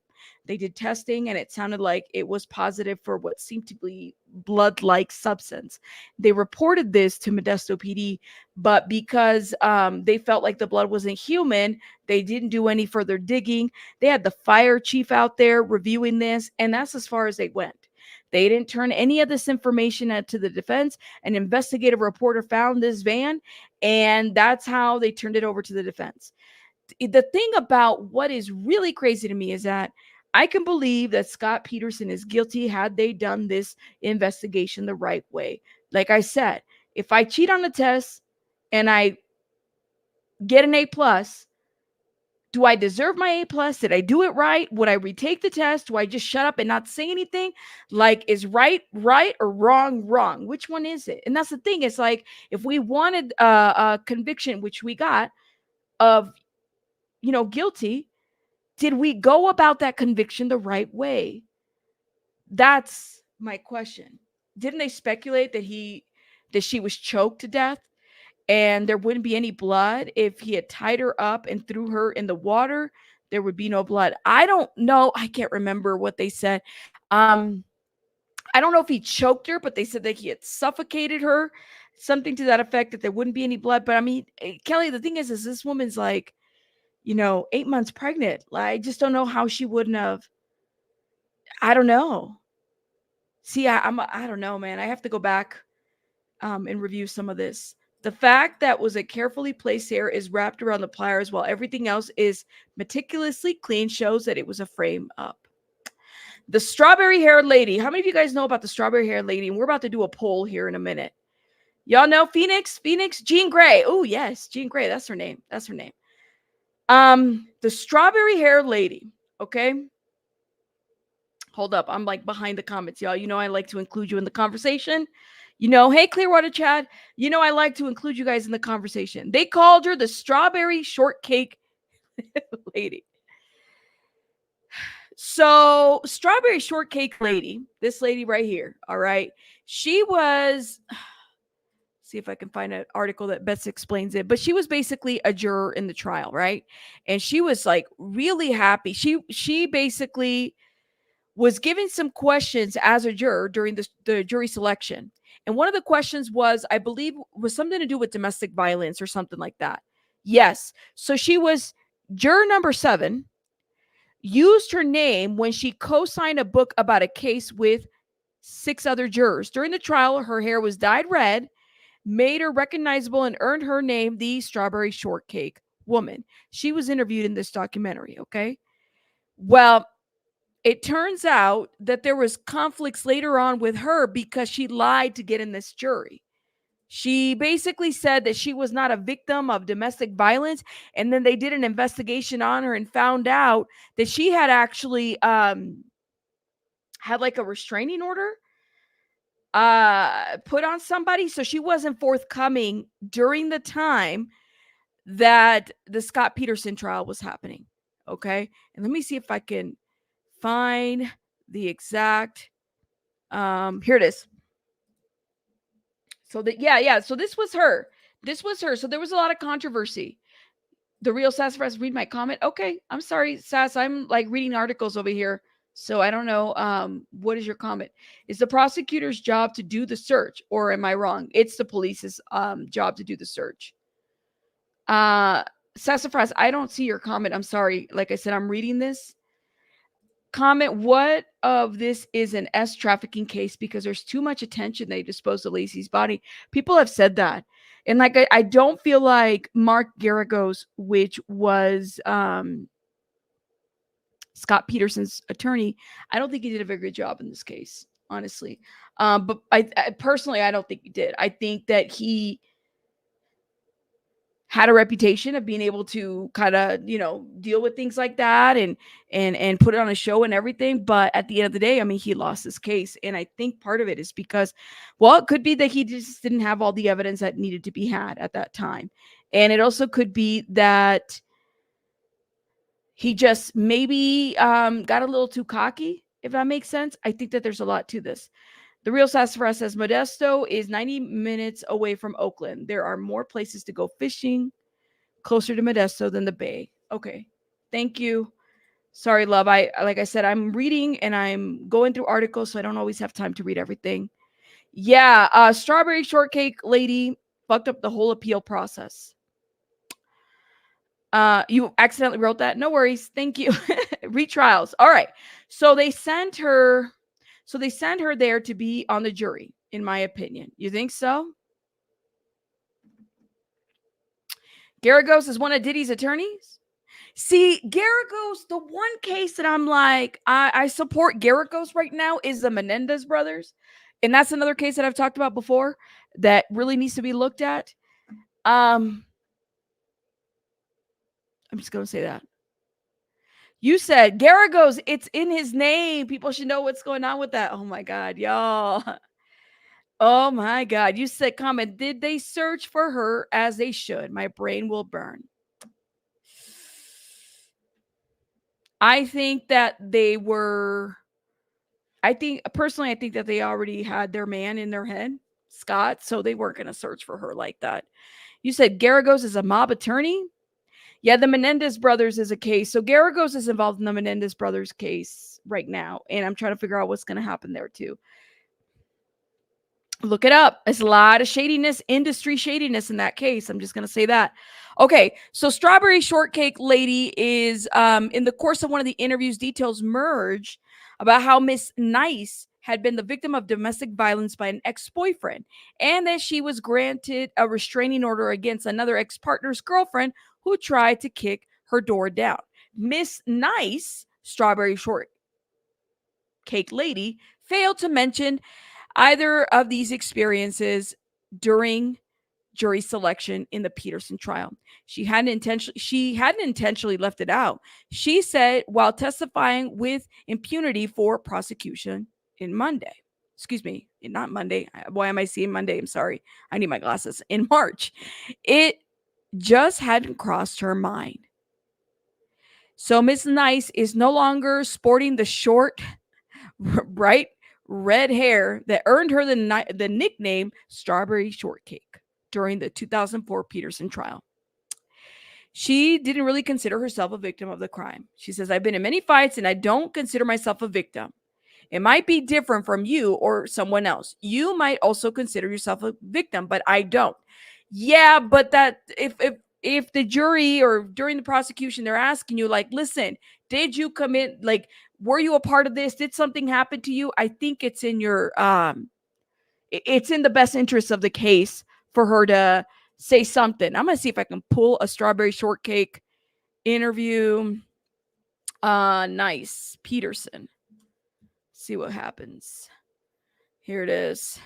Speaker 1: They did testing, and it sounded like it was positive for what seemed to be blood-like substance. They reported this to Modesto PD, but because they felt like the blood wasn't human, they didn't do any further digging. They had the fire chief out there reviewing this, and that's as far as they went. They didn't turn any of this information to the defense. An investigative reporter found this van, and that's how they turned it over to the defense. The thing about what is really crazy to me is that I can believe that Scott Peterson is guilty had they done this investigation the right way. Like I said, if I cheat on the test and I get an A+, do I deserve my A+? Did I do it right? Would I retake the test? Do I just shut up and not say anything? Like, is right or wrong? Which one is it? And that's the thing. It's like, if we wanted a conviction, which we got, of, guilty, did we go about that conviction the right way? That's my question. Didn't they speculate that she was choked to death and there wouldn't be any blood? If he had tied her up and threw her in the water, there would be no blood. I don't know. I can't remember what they said. I don't know if he choked her, but they said that he had suffocated her, something to that effect, that there wouldn't be any blood. But I mean, Kelly, the thing is this woman's like, 8 months pregnant. I just don't know how she wouldn't have. I don't know. See, I don't know, man. I have to go back and review some of this. The fact that was a carefully placed hair is wrapped around the pliers while everything else is meticulously clean shows that it was a frame up. The strawberry haired lady. How many of you guys know about the strawberry haired lady? And we're about to do a poll here in a minute. Y'all know Phoenix, Jean Grey. Oh, yes, Jean Grey. That's her name. The strawberry haired lady. Okay. Hold up. I'm like behind the comments, y'all. I like to include you in the conversation. Hey, Clearwater Chad. I like to include you guys in the conversation. They called her the strawberry shortcake lady. So, strawberry shortcake lady, this lady right here, all right, she was, see if I can find an article that best explains it, but she was basically a juror in the trial, right? And she was like really happy. She basically was given some questions as a juror during the jury selection. And one of the questions was, I believe, was something to do with domestic violence or something like that. Yes. So she was juror number 7, used her name when she co-signed a book about a case with 6 other jurors. During the trial, her hair was dyed red, made her recognizable, and earned her name the Strawberry Shortcake Woman. She was interviewed in this documentary, okay? Well, it turns out that there was conflicts later on with her because she lied to get in this jury. She basically said that she was not a victim of domestic violence, and then they did an investigation on her and found out that she had actually had like a restraining order put on somebody, so she wasn't forthcoming during the time that the Scott Peterson trial was happening. Okay, and let me see if I can find the exact here it is. So that yeah, so this was her. So there was a lot of controversy. The real Sassafras, read my comment. Okay, I'm sorry, Sass. I'm like reading articles over here. So I don't know. What is your comment? Is the prosecutor's job to do the search, or am I wrong? It's the police's job to do the search. Sassafras, I don't see your comment. I'm sorry. Like I said, I'm reading this. Comment, what of this is an S trafficking case because there's too much attention they disposed of Lacey's body. People have said that. And like I don't feel like Mark Garagos, which was Scott Peterson's attorney, I don't think he did a very good job in this case, honestly. But I personally, I don't think he did. I think that he had a reputation of being able to kind of, deal with things like that and put it on a show and everything. But at the end of the day, I mean, he lost his case. And I think part of it is because, well, it could be that he just didn't have all the evidence that needed to be had at that time. And it also could be that he just maybe got a little too cocky, if that makes sense. I think that there's a lot to this. The real Sassafras says Modesto is 90 minutes away from Oakland. There are more places to go fishing closer to Modesto than the Bay. Okay. Thank you. Sorry, love. Like I said, I'm reading and I'm going through articles, so I don't always have time to read everything. Yeah, strawberry shortcake lady fucked up the whole appeal process. You accidentally wrote that. No worries. Thank you. Retrials. All right. So they sent her there to be on the jury, in my opinion. You think so? Garagos is one of Diddy's attorneys. See, Garagos, the one case that I'm like, I support Garagos right now is the Menendez brothers. And that's another case that I've talked about before that really needs to be looked at. I'm just going to say that. You said Garagos, it's in his name. People should know what's going on with that. Oh my God, y'all. Oh my God. You said, comment, did they search for her as they should? My brain will burn. I think that they were, I think that they already had their man in their head, Scott, so they weren't going to search for her like that. You said Garagos is a mob attorney? Yeah, the Menendez brothers is a case. So Garagos is involved in the Menendez brothers case right now, and I'm trying to figure out what's going to happen there too. Look it up. There's a lot of shadiness, industry shadiness in that case. I'm just going to say that. Okay, so Strawberry Shortcake Lady is in the course of one of the interviews, details merge about how Miss Nice had been the victim of domestic violence by an ex-boyfriend and that she was granted a restraining order against another ex-partner's girlfriend who tried to kick her door down. Miss Nice, Strawberry Shortcake Lady, failed to mention either of these experiences during jury selection in the Peterson trial. She hadn't intentionally left it out. She said while testifying with impunity for prosecution in Monday. Excuse me, not Monday. Why am I seeing Monday? I'm sorry. I need my glasses. In March. It just hadn't crossed her mind. So Miss Nice is no longer sporting the short, bright red hair that earned her the nickname Strawberry Shortcake during the 2004 Peterson trial. She didn't really consider herself a victim of the crime. She says, I've been in many fights and I don't consider myself a victim. It might be different from you or someone else. You might also consider yourself a victim, but I don't. Yeah, but that if the jury or during the prosecution they're asking you like, listen, did you commit, like, were you a part of this? Did something happen to you? I think it's in your it's in the best interest of the case for her to say something. I'm gonna see if I can pull a Strawberry Shortcake interview. Nice. Peterson. See what happens. Here it is.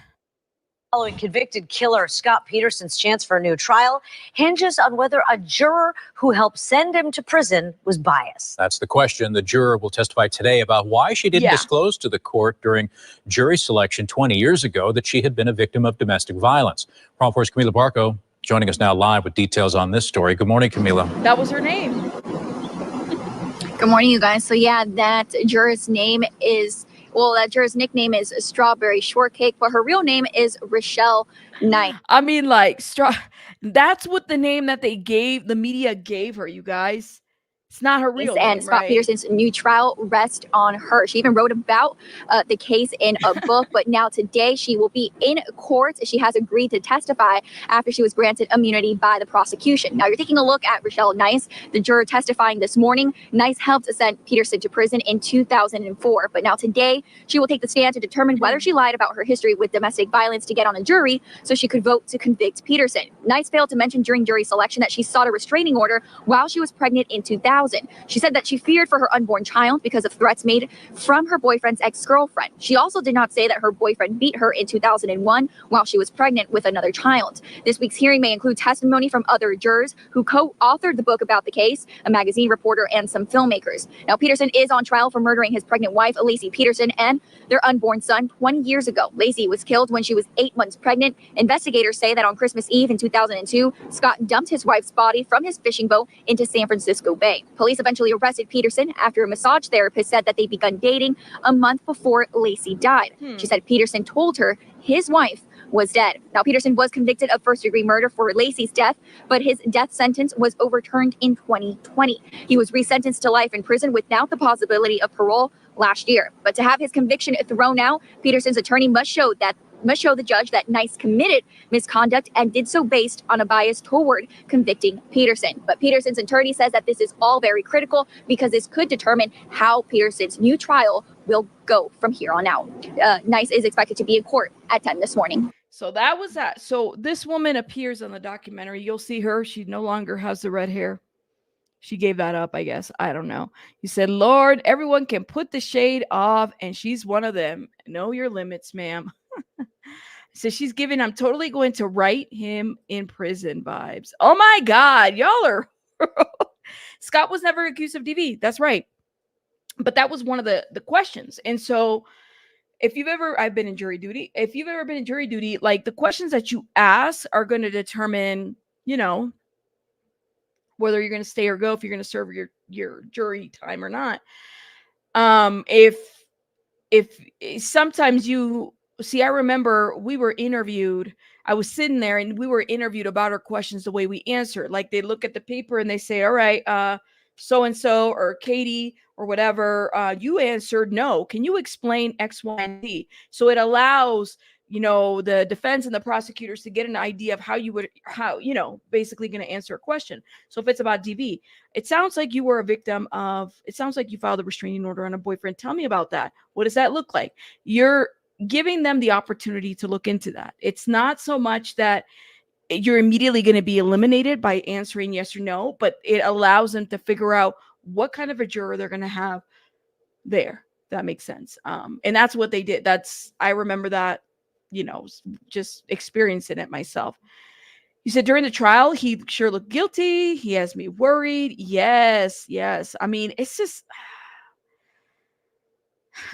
Speaker 2: Following convicted killer Scott Peterson's chance for a new trial hinges on whether a juror who helped send him to prison was biased.
Speaker 3: That's the question. The juror will testify today about why she didn't disclose to the court during jury selection 20 years ago that she had been a victim of domestic violence. Prom 4's Camila Barco joining us now live with details on this story. Good morning, Camila.
Speaker 1: That was her name.
Speaker 4: Good morning, you guys. So yeah, that juror's name is, well, that juror's nickname is Strawberry Shortcake, but her real name is Rochelle Knight.
Speaker 1: I mean, like, that's what the name that they gave, the media gave her, you guys. It's not her real name,
Speaker 4: and Scott Peterson's new trial rests on her. She even wrote about the case in a book, but now today she will be in court. She has agreed to testify after she was granted immunity by the prosecution. Now you're taking a look at Rochelle Nice, the juror testifying this morning. Nice helped send Peterson to prison in 2004, but now today she will take the stand to determine whether she lied about her history with domestic violence to get on the jury so she could vote to convict Peterson. Nice failed to mention during jury selection that she sought a restraining order while she was pregnant in 2000. She said that she feared for her unborn child because of threats made from her boyfriend's ex-girlfriend. She also did not say that her boyfriend beat her in 2001 while she was pregnant with another child. This week's hearing may include testimony from other jurors who co-authored the book about the case, a magazine reporter, and some filmmakers. Now, Peterson is on trial for murdering his pregnant wife, Lacey Peterson, and their unborn son 20 years ago. Lacey was killed when she was 8 months pregnant. Investigators say that on Christmas Eve in 2002, Scott dumped his wife's body from his fishing boat into San Francisco Bay. Police eventually arrested Peterson after a massage therapist said that they'd begun dating a month before Lacey died. She said Peterson told her his wife was dead. Now, Peterson was convicted of first-degree murder for Lacey's death, but his death sentence was overturned in 2020. He was resentenced to life in prison without the possibility of parole last year. But to have his conviction thrown out, Peterson's attorney must show the judge that Nice committed misconduct and did so based on a bias toward convicting Peterson. But Peterson's attorney says that this is all very critical because this could determine how Peterson's new trial will go from here on out. Nice is expected to be in court at 10 this morning.
Speaker 1: So that was that. So this woman appears on the documentary. You'll see her. She no longer has the red hair. She gave that up, I guess. I don't know. He said, Lord, everyone can put the shade off, and she's one of them. Know your limits, ma'am. So she's giving, I'm totally going to write him in prison vibes. Oh my God, y'all are. Scott was never accused of DV. That's right. But that was one of the questions. And so if you've ever, I've been in jury duty. If you've ever been in jury duty, like the questions that you ask are going to determine, you know, whether you're going to stay or go, if you're going to serve your jury time or not. If sometimes you see, I remember we were interviewed. I was sitting there and we were interviewed about our questions, the way we answered. Like they look at the paper and they say, all right, so-and-so or Katie or whatever, you answered no. Can you explain X, Y, and Z? So it allows, you know, the defense and the prosecutors to get an idea of how, you know, basically going to answer a question. So if it's about DV, it sounds like you were a victim of, it sounds like you filed a restraining order on a boyfriend. Tell me about that. What does that look like? You're giving them the opportunity to look into that. It's not so much that you're immediately going to be eliminated by answering yes or no, but it allows them to figure out what kind of a juror they're going to have there. That makes sense. And that's what they did. I remember that, you know, just experiencing it myself. He said during the trial, he sure looked guilty. He has me worried. Yes. I mean, it's just,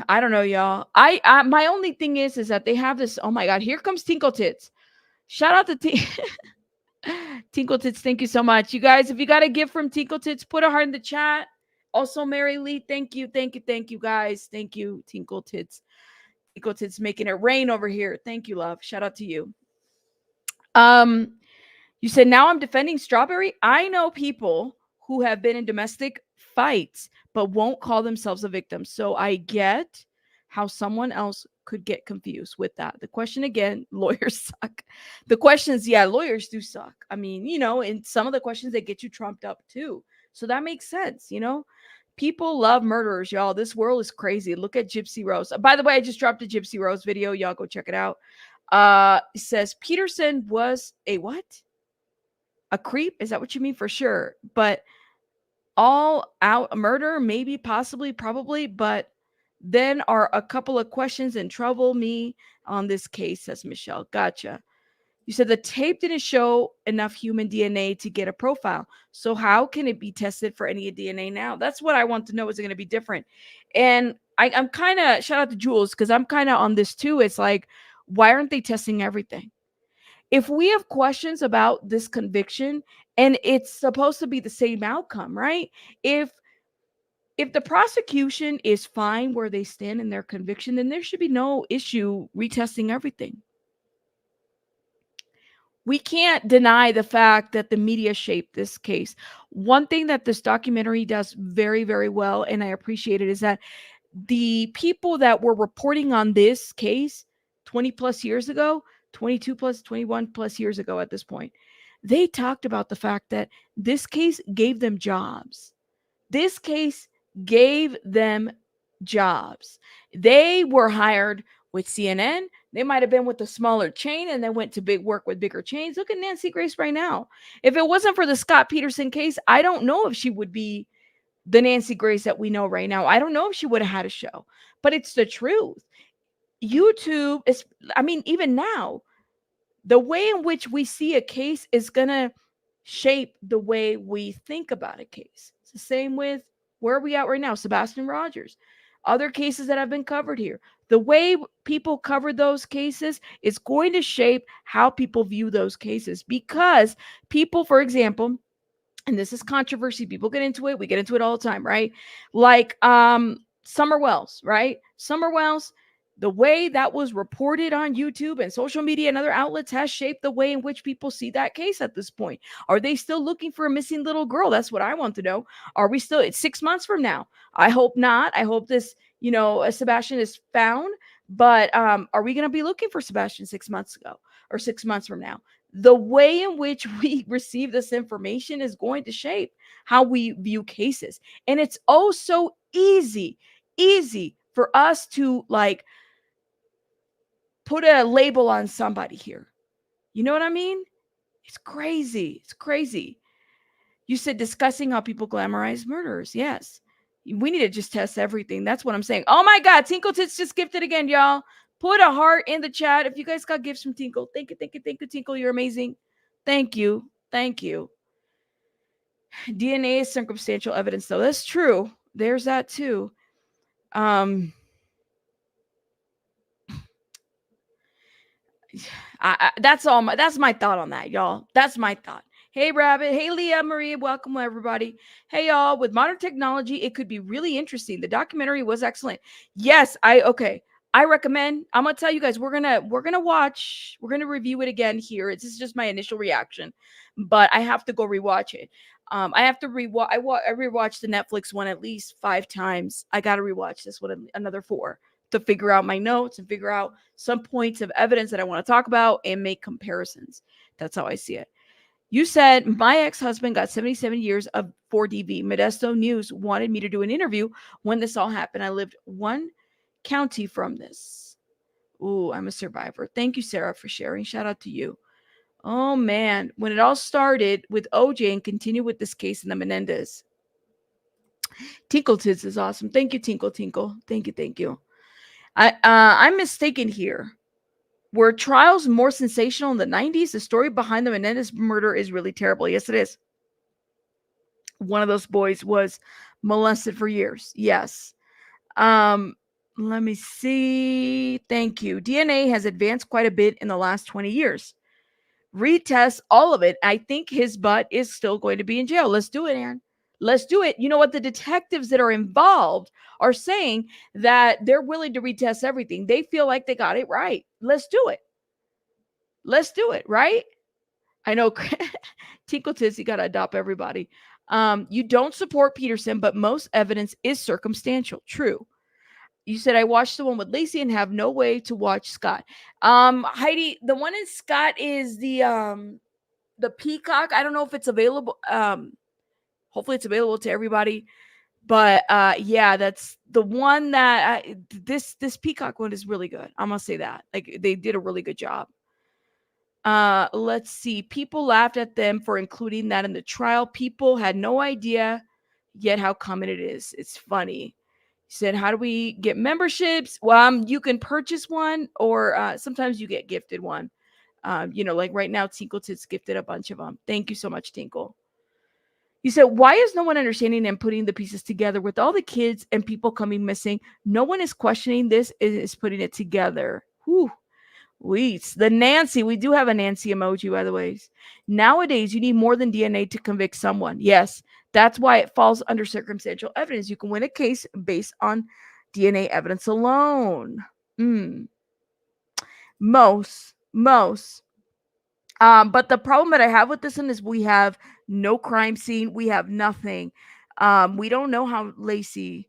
Speaker 1: I don't know, y'all. I my only thing is that they have this. Oh my God, here comes Tinkle Tits. Shout out to Tinkle Tits. Thank you so much, you guys. If you got a gift from Tinkle Tits, put a heart in the chat. Also, Mary Lee, thank you, guys. Thank you, Tinkle Tits. Tinkle Tits making it rain over here. Thank you, love. Shout out to you. You said, now I'm defending Strawberry. I know people who have been in domestic fights, but won't call themselves a victim. So I get how someone else could get confused with that. The question again, lawyers suck. The questions, yeah, lawyers do suck. I mean, in some of the questions, they get you trumped up too. So that makes sense, People love murderers, y'all. This world is crazy. Look at Gypsy Rose. By the way, I just dropped a Gypsy Rose video. Y'all go check it out. It says Peterson was a what? A creep? Is that what you mean? For sure. But all out murder, maybe, possibly, probably. But then are a couple of questions and trouble me on this case, says Michelle. Gotcha. You said the tape didn't show enough human DNA to get a profile. So how can it be tested for any DNA now? That's what I want to know. Is it going to be different? And I'm kind of, shout out to Jules, because I'm kind of on this too. It's like, why aren't they testing everything? If we have questions about this conviction and it's supposed to be the same outcome, right? If the prosecution is fine where they stand in their conviction, then there should be no issue retesting everything. We can't deny the fact that the media shaped this case. One thing that this documentary does very, very well, and I appreciate it, is that the people that were reporting on this case 20 plus years ago, 22 plus, 21 plus years ago at this point, they talked about the fact that this case gave them jobs. This case gave them jobs. They were hired with CNN. They might have been with a smaller chain and then went to big work with bigger chains. Look at Nancy Grace right now. If it wasn't for the Scott Peterson case, I don't know if she would be the Nancy Grace that we know right now. I don't know if she would have had a show, but it's the truth. YouTube is, I mean, even now, the way in which we see a case is going to shape the way we think about a case. It's the same with where are we at right now? Sebastian Rogers, other cases that have been covered here. The way people cover those cases is going to shape how people view those cases, because people, for example, and this is controversy, people get into it, we get into it all the time, right? Like Summer Wells, right? Summer Wells, the way that was reported on YouTube and social media and other outlets has shaped the way in which people see that case at this point. Are they still looking for a missing little girl? That's what I want to know. Are we still, it's 6 months from now? I hope not. I hope this, Sebastian is found, but are we going to be looking for Sebastian 6 months ago or 6 months from now? The way in which we receive this information is going to shape how we view cases. And it's oh so easy for us to like put a label on somebody here. You know what I mean? It's crazy. It's crazy. You said discussing how people glamorize murderers. Yes. We need to just test everything. That's what I'm saying. Oh my God. Tinkle Tits just gifted again, y'all. Put a heart in the chat if you guys got gifts from Tinkle. Thank you, Tinkle. You're amazing. Thank you. DNA is circumstantial evidence, though. That's true. There's that too. That's my thought on that, y'all. That's my thought. Hey, Rabbit. Hey, Leah Maria. Welcome, everybody. Hey, y'all. With modern technology, it could be really interesting. The documentary was excellent. Yes, I recommend. I'm gonna tell you guys, we're gonna review it again here. This is just my initial reaction, but I have to go rewatch it. I have to rewatch. I rewatched the Netflix one at least 5 times. I gotta rewatch this one another 4 to figure out my notes and figure out some points of evidence that I want to talk about and make comparisons. That's how I see it. You said my ex-husband got 77 years of 4DV. Modesto News wanted me to do an interview when this all happened. I lived 1 county from this. Ooh, I'm a survivor. Thank you, Sarah, for sharing. Shout out to you. Oh, man. When it all started with OJ and continued with this case in the Menendez. Tinkle Tits is awesome. Thank you, Tinkle. Thank you. I'm mistaken here. Were trials more sensational in the 90s? The story behind the Menendez murder is really terrible. Yes, it is. One of those boys was molested for years. Yes. Let me see. Thank you. DNA has advanced quite a bit in the last 20 years. Retest all of it. I think his butt is still going to be in jail. Let's do it, Aaron. Let's do it. You know what? The detectives that are involved are saying that they're willing to retest everything. They feel like they got it right. Let's do it. Let's do it, right? I know Tinkle Tits, you got to adopt everybody. You don't support Peterson, but most evidence is circumstantial. True. You said I watched the one with Lacey and have no way to watch Scott. Heidi, the one in Scott is the Peacock. I don't know if it's available. Hopefully it's available to everybody. But yeah, that's the one that this Peacock one is really good. I must say that. Like they did a really good job. Let's see. People laughed at them for including that in the trial. People had no idea yet how common it is. It's funny. He said, how do we get memberships? Well, you can purchase one, or sometimes you get gifted one. Like right now, Tinkle Tits gifted a bunch of them. Thank you so much, Tinkle. He said, why is no one understanding and putting the pieces together with all the kids and people coming missing? No one is questioning this, is putting it together. Whew. The Nancy, we do have a Nancy emoji, by the way. Nowadays, you need more than DNA to convict someone. Yes, that's why it falls under circumstantial evidence. You can win a case based on DNA evidence alone. Most. But the problem that I have with this one is we have no crime scene. We have nothing. We don't know how Lacey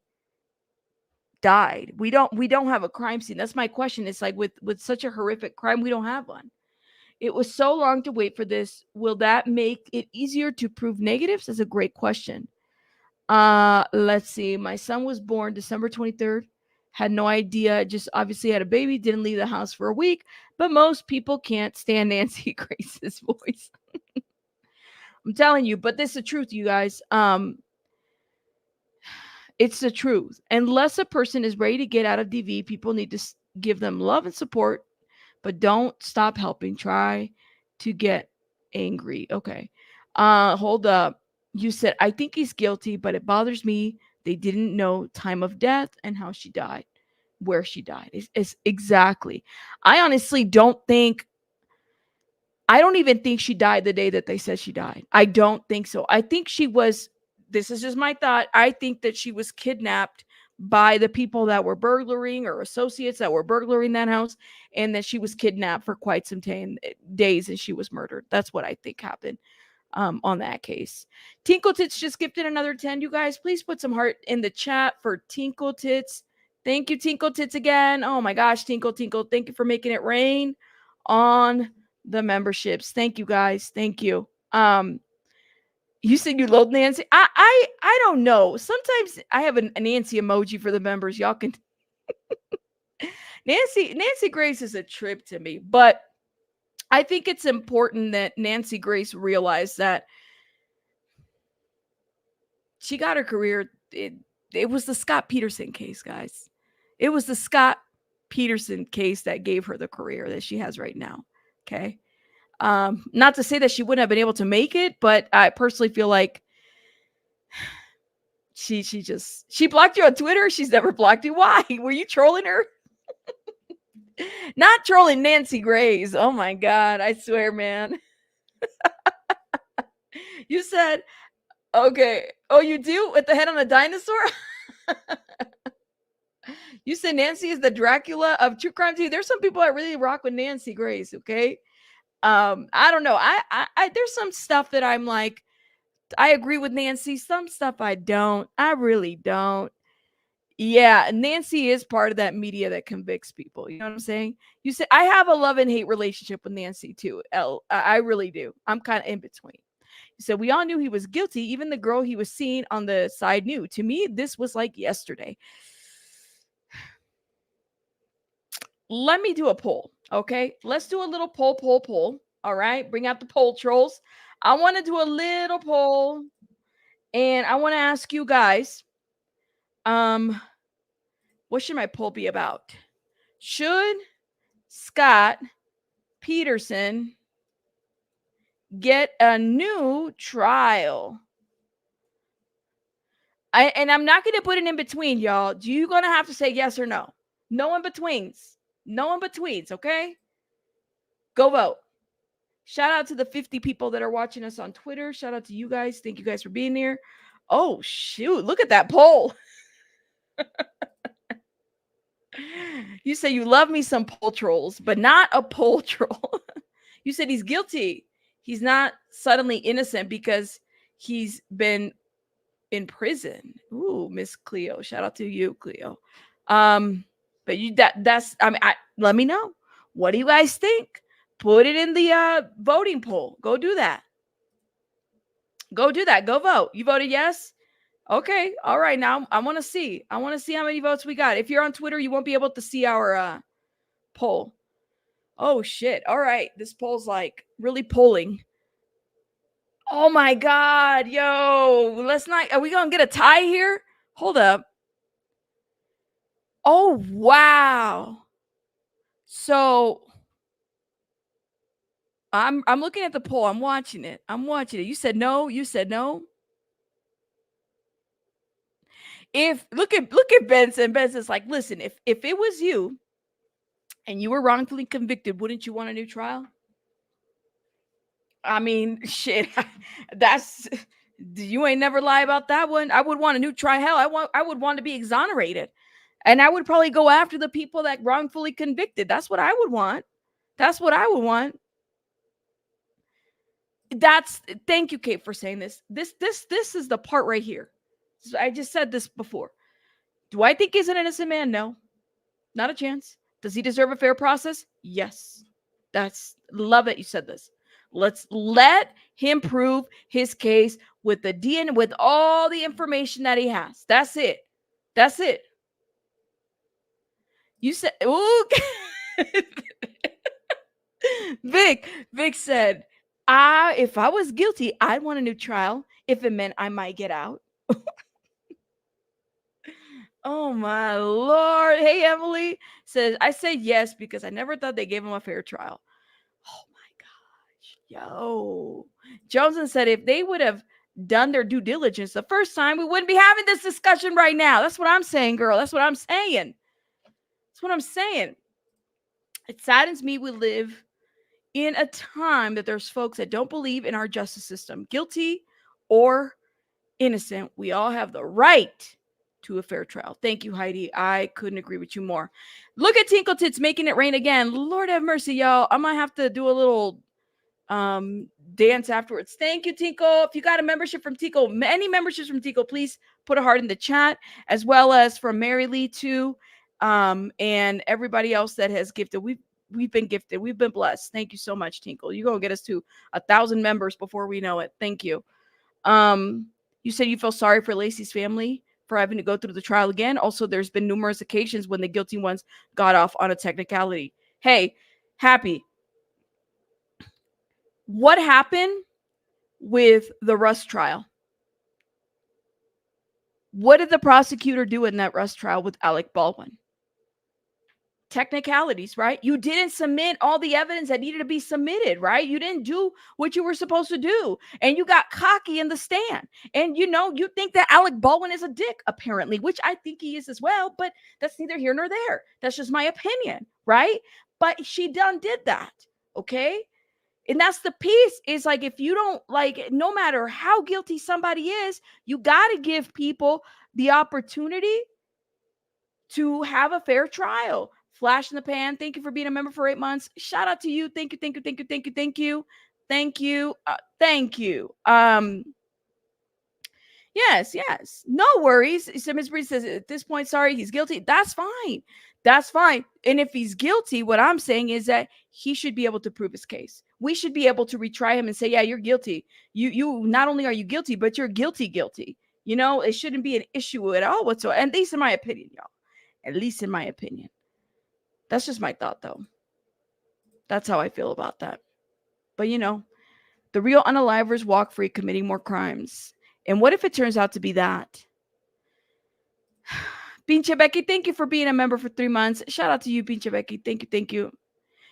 Speaker 1: died. We don't have a crime scene. That's my question. It's like with such a horrific crime, we don't have one. It was so long to wait for this. Will that make it easier to prove negatives? That's a great question. Let's see. My son was born December 23rd. Had no idea. Just obviously had a baby. Didn't leave the house for a week. But most people can't stand Nancy Grace's voice. I'm telling you. But this is the truth, you guys. It's the truth. Unless a person is ready to get out of DV, people need to give them love and support, but don't stop helping. Try to get angry. Okay. Hold up. You said, I think he's guilty, but it bothers me. They didn't know time of death and how she died, where she died. It's exactly. I honestly don't even think she died the day that they said she died. I don't think so. I think she was, this is just my thought. I think that she was kidnapped by the people that were burglaring or associates that were burglaring that house, and that she was kidnapped for quite some days and she was murdered. That's what I think happened on that case. Tinkle Tits just gifted another 10. You guys, please put some heart in the chat for Tinkle Tits. Thank you, Tinkle Tits, again. Oh my gosh, Tinkle. Thank you for making it rain on the memberships. Thank you, guys. Thank you. You said you loathe Nancy. I don't know. Sometimes I have a Nancy emoji for the members. Y'all can. Nancy Grace is a trip to me, but I think it's important that Nancy Grace realized that she got her career. It was the Scott Peterson case, guys. It was the Scott Peterson case that gave her the career that she has right now. Okay. Not to say that she wouldn't have been able to make it, but I personally feel like she blocked you on Twitter. She's never blocked you. Why? Were you trolling her? Not trolling Nancy Grace. Oh my God. I swear, man. You said, okay. Oh, you do? With the head on a dinosaur? You said Nancy is the Dracula of true crime TV. There's some people that really rock with Nancy Grace, okay? I don't know. I there's some stuff that I'm like, I agree with Nancy. Some stuff I don't. I really don't. Yeah, Nancy is part of that media that convicts people. You know what I'm saying? You say I have a love and hate relationship with Nancy too. I really do. I'm kind of in between. You said we all knew he was guilty. Even the girl he was seeing on the side knew. To me, this was like yesterday. Let me do a poll. Okay, let's do a little poll. All right, bring out the poll trolls. I want to do a little poll, and I want to ask you guys, what should my poll be about? Should Scott Peterson get a new trial? And I'm not going to put it in between, y'all. You're going to have to say yes or no. No in betweens. No in betweens, okay? Go vote. Shout out to the 50 people that are watching us on Twitter. Shout out to you guys. Thank you guys for being here. Oh, shoot. Look at that poll. You say you love me some poll trolls, but not a poll troll. You said he's guilty. He's not suddenly innocent because he's been in prison. Ooh, Miss Cleo. Shout out to you, Cleo. But that's I mean, let me know. What do you guys think? Put it in the voting poll. Go do that. Go do that. Go vote. You voted yes? Okay. All right. Now I want to see. I want to see how many votes we got. If you're on Twitter, you won't be able to see our poll. Oh shit. All right. This poll's like really polling. Oh my God. Yo, let's not. Are we gonna get a tie here? Hold up. Oh wow. So I'm looking at the poll. I'm watching it. You said no. You said no. If look at Benson. Benson's like, listen, if it was you and you were wrongfully convicted, wouldn't you want a new trial? I mean, shit. That's you ain't never lie about that one. I would want a new trial. Hell, I would want to be exonerated. And I would probably go after the people that wrongfully convicted. That's what I would want. That's what I would want. Thank you, Kate, for saying this. This is the part right here. I just said this before. Do I think he's an innocent man? No. Not a chance. Does he deserve a fair process? Yes. Love that you said this. Let's let him prove his case with the DNA, with all the information that he has. That's it. That's it. You said, ooh. Vic said, if I was guilty, I'd want a new trial if it meant I might get out. Oh my Lord. Hey, Emily says, I said yes because I never thought they gave him a fair trial. Oh my gosh. Yo. Johnson said if they would have done their due diligence the first time, we wouldn't be having this discussion right now. That's what I'm saying, girl. That's what I'm saying. That's what I'm saying. It saddens me we live in a time that there's folks that don't believe in our justice system. Guilty or innocent, we all have the right to a fair trial. Thank you, Heidi. I couldn't agree with you more. Look at Tinkle Tits making it rain again. Lord have mercy, y'all. I might have to do a little dance afterwards. Thank you, Tinkle. If you got a membership from Tinkle, any memberships from Tinkle, please put a heart in the chat, as well as from Mary Lee too, and everybody else that has gifted. We've been gifted. We've been blessed. Thank you so much, Tinkle. You're gonna get us to 1,000 members before we know it. Thank you. You said you feel sorry for Lacey's family for having to go through the trial again. Also, there's been numerous occasions when the guilty ones got off on a technicality. Hey, Happy. What happened with the Rust trial? What did the prosecutor do in that Rust trial with Alec Baldwin? Technicalities, right? You didn't submit all the evidence that needed to be submitted, right? You didn't do what you were supposed to do. And you got cocky in the stand. And you think that Alec Baldwin is a dick, apparently, which I think he is as well, but that's neither here nor there. That's just my opinion, right? But she did that, okay? And that's the piece, is like, if you don't, like, no matter how guilty somebody is, you got to give people the opportunity to have a fair trial. Flash in the pan. Thank you for being a member for 8 months. Shout out to you. Thank you. Thank you. Thank you. Thank you. Thank you. Thank you. Thank you. Yes. No worries. So Ms. Breed says at this point, sorry, he's guilty. That's fine. That's fine. And if he's guilty, what I'm saying is that he should be able to prove his case. We should be able to retry him and say, yeah, you're guilty. You not only are you guilty, but you're guilty. It shouldn't be an issue at all whatsoever. And at least in my opinion, y'all. At least in my opinion. That's just my thought, though. That's how I feel about that. But, the real unalivers walk free, committing more crimes. And what if it turns out to be that? Pinche Becky, thank you for being a member for 3 months. Shout out to you, Pinche Becky. Thank you.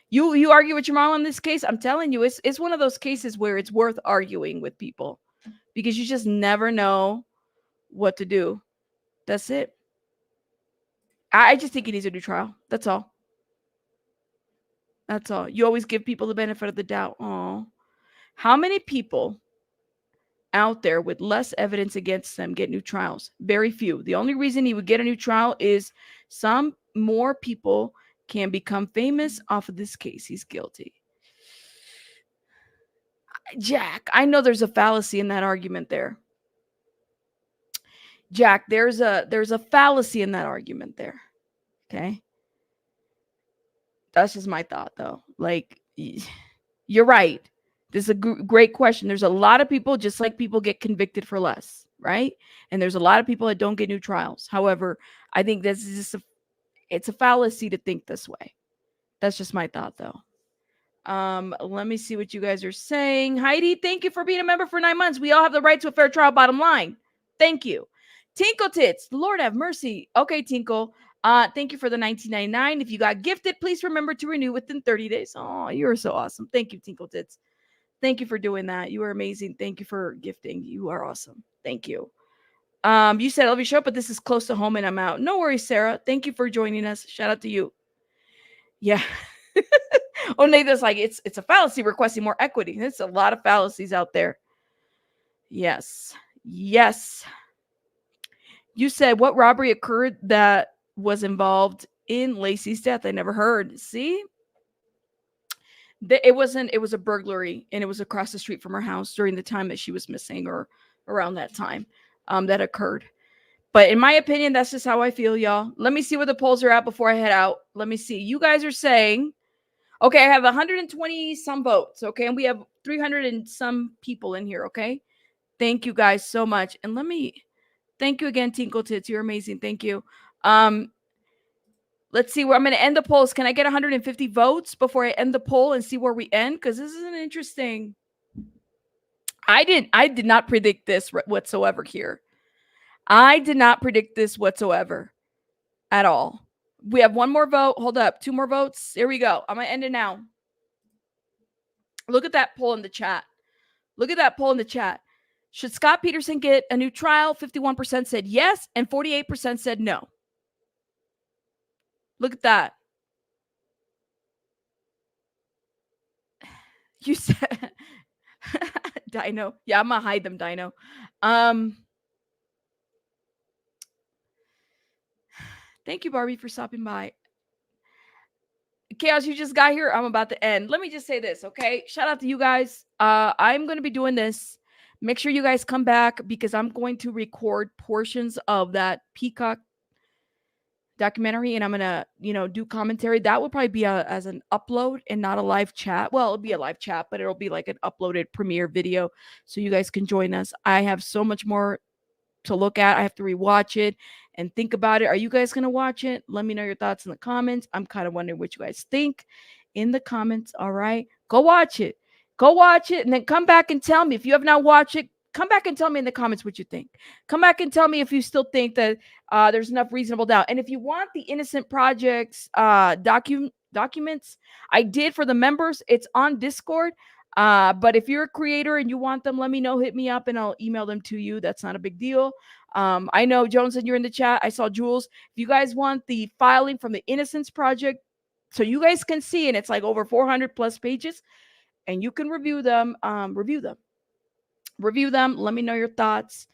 Speaker 1: You argue with your mom on this case? I'm telling you, it's one of those cases where it's worth arguing with people because you just never know what to do. That's it. I just think he needs a new trial. That's all. That's all. You always give people the benefit of the doubt. Oh, how many people out there with less evidence against them get new trials? Very few. The only reason he would get a new trial is some more people can become famous off of this case. He's guilty. Jack, I know there's a fallacy in that argument there. Jack, there's a fallacy in that argument there. Okay. That's just my thought, though. Like, you're right. This is a great question. There's a lot of people, just like people get convicted for less, right? And there's a lot of people that don't get new trials. However, I think this is just it's a fallacy to think this way. That's just my thought, though. Let me see what you guys are saying. Heidi, thank you for being a member for 9 months. We all have the right to a fair trial, bottom line. Thank you. Tinkle Tits, Lord have mercy. Okay, Tinkle. Thank you for the $19.99. If you got gifted, please remember to renew within 30 days. Oh, you're so awesome. Thank you, Tinkle Tits. Thank you for doing that. You are amazing. Thank you for gifting. You are awesome. Thank you. You said I love your show, but this is close to home and I'm out. No worries, Sarah. Thank you for joining us. Shout out to you. Yeah. Oh, Nathan's like, it's a fallacy requesting more equity. There's a lot of fallacies out there. Yes. Yes. You said what robbery occurred that was involved in Lacey's death? I never heard. See? It was a burglary, and it was across the street from her house during the time that she was missing, or around that time that occurred. But in my opinion, that's just how I feel, y'all. Let me see where the polls are at before I head out. Let me see. You guys are saying, okay, I have 120 some votes, okay? And we have 300 and some people in here, okay? Thank you guys so much. And thank you again, Tinkle Tits. You're amazing. Thank you. Let's see where I'm going to end the polls. Can I get 150 votes before I end the poll and see where we end? Because this is an interesting. I did not predict this whatsoever here. I did not predict this whatsoever at all. We have one more vote. Hold up. 2 more votes. Here we go. I'm going to end it now. Look at that poll in the chat. Look at that poll in the chat. Should Scott Peterson get a new trial? 51% said yes, and 48% said no. Look at that. You said Dino. Yeah, I'm gonna hide them, Dino. Thank you, Barbie, for stopping by. Chaos, you just got here. I'm about to end. Let me just say this, okay? Shout out to you guys. I'm going to be doing this. Make sure you guys come back because I'm going to record portions of that Peacock documentary, and I'm going to, do commentary. That will probably be as an upload and not a live chat. Well, it'll be a live chat, but it'll be like an uploaded premiere video so you guys can join us. I have so much more to look at. I have to rewatch it and think about it. Are you guys going to watch it? Let me know your thoughts in the comments. I'm kind of wondering what you guys think in the comments. All right, go watch it. Go watch it and then come back and tell me. If you have not watched it, come back and tell me in the comments what you think. Come back and tell me if you still think that there's enough reasonable doubt. And if you want the Innocent Project's documents, I did for the members. It's on Discord. But if you're a creator and you want them, let me know. Hit me up and I'll email them to you. That's not a big deal. I know, Jones, and you're in the chat. I saw Jules. If you guys want the filing from the Innocence Project so you guys can see, and it's like over 400 plus pages, and you can review them, review them. Let me know your thoughts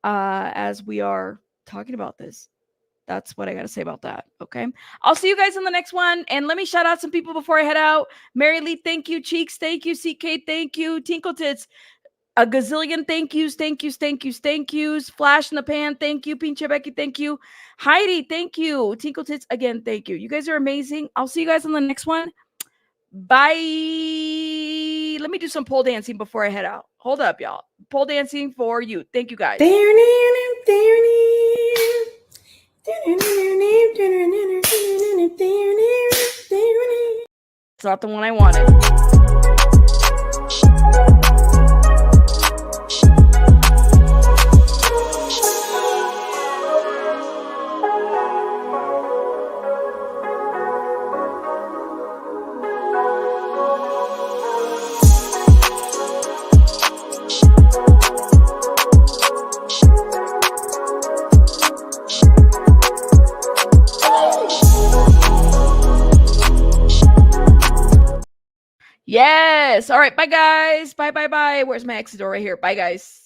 Speaker 1: as we are talking about this. That's what I got to say about that. Okay. I'll see you guys in the next one. And let me shout out some people before I head out. Mary Lee, thank you. Cheeks, thank you. CK, thank you. Tinkle Tits, a gazillion thank yous. Flash in the pan, thank you. Pinche Becky, thank you. Heidi, thank you. Tinkle Tits, again, thank you. You guys are amazing. I'll see you guys on the next one. Bye. Let me do some pole dancing before I head out. Hold up, y'all. Pole dancing for you. Thank you, guys. It's not the one I wanted. Yes. All right. Bye, guys. Bye. Where's my exit door? Right here. Bye, guys.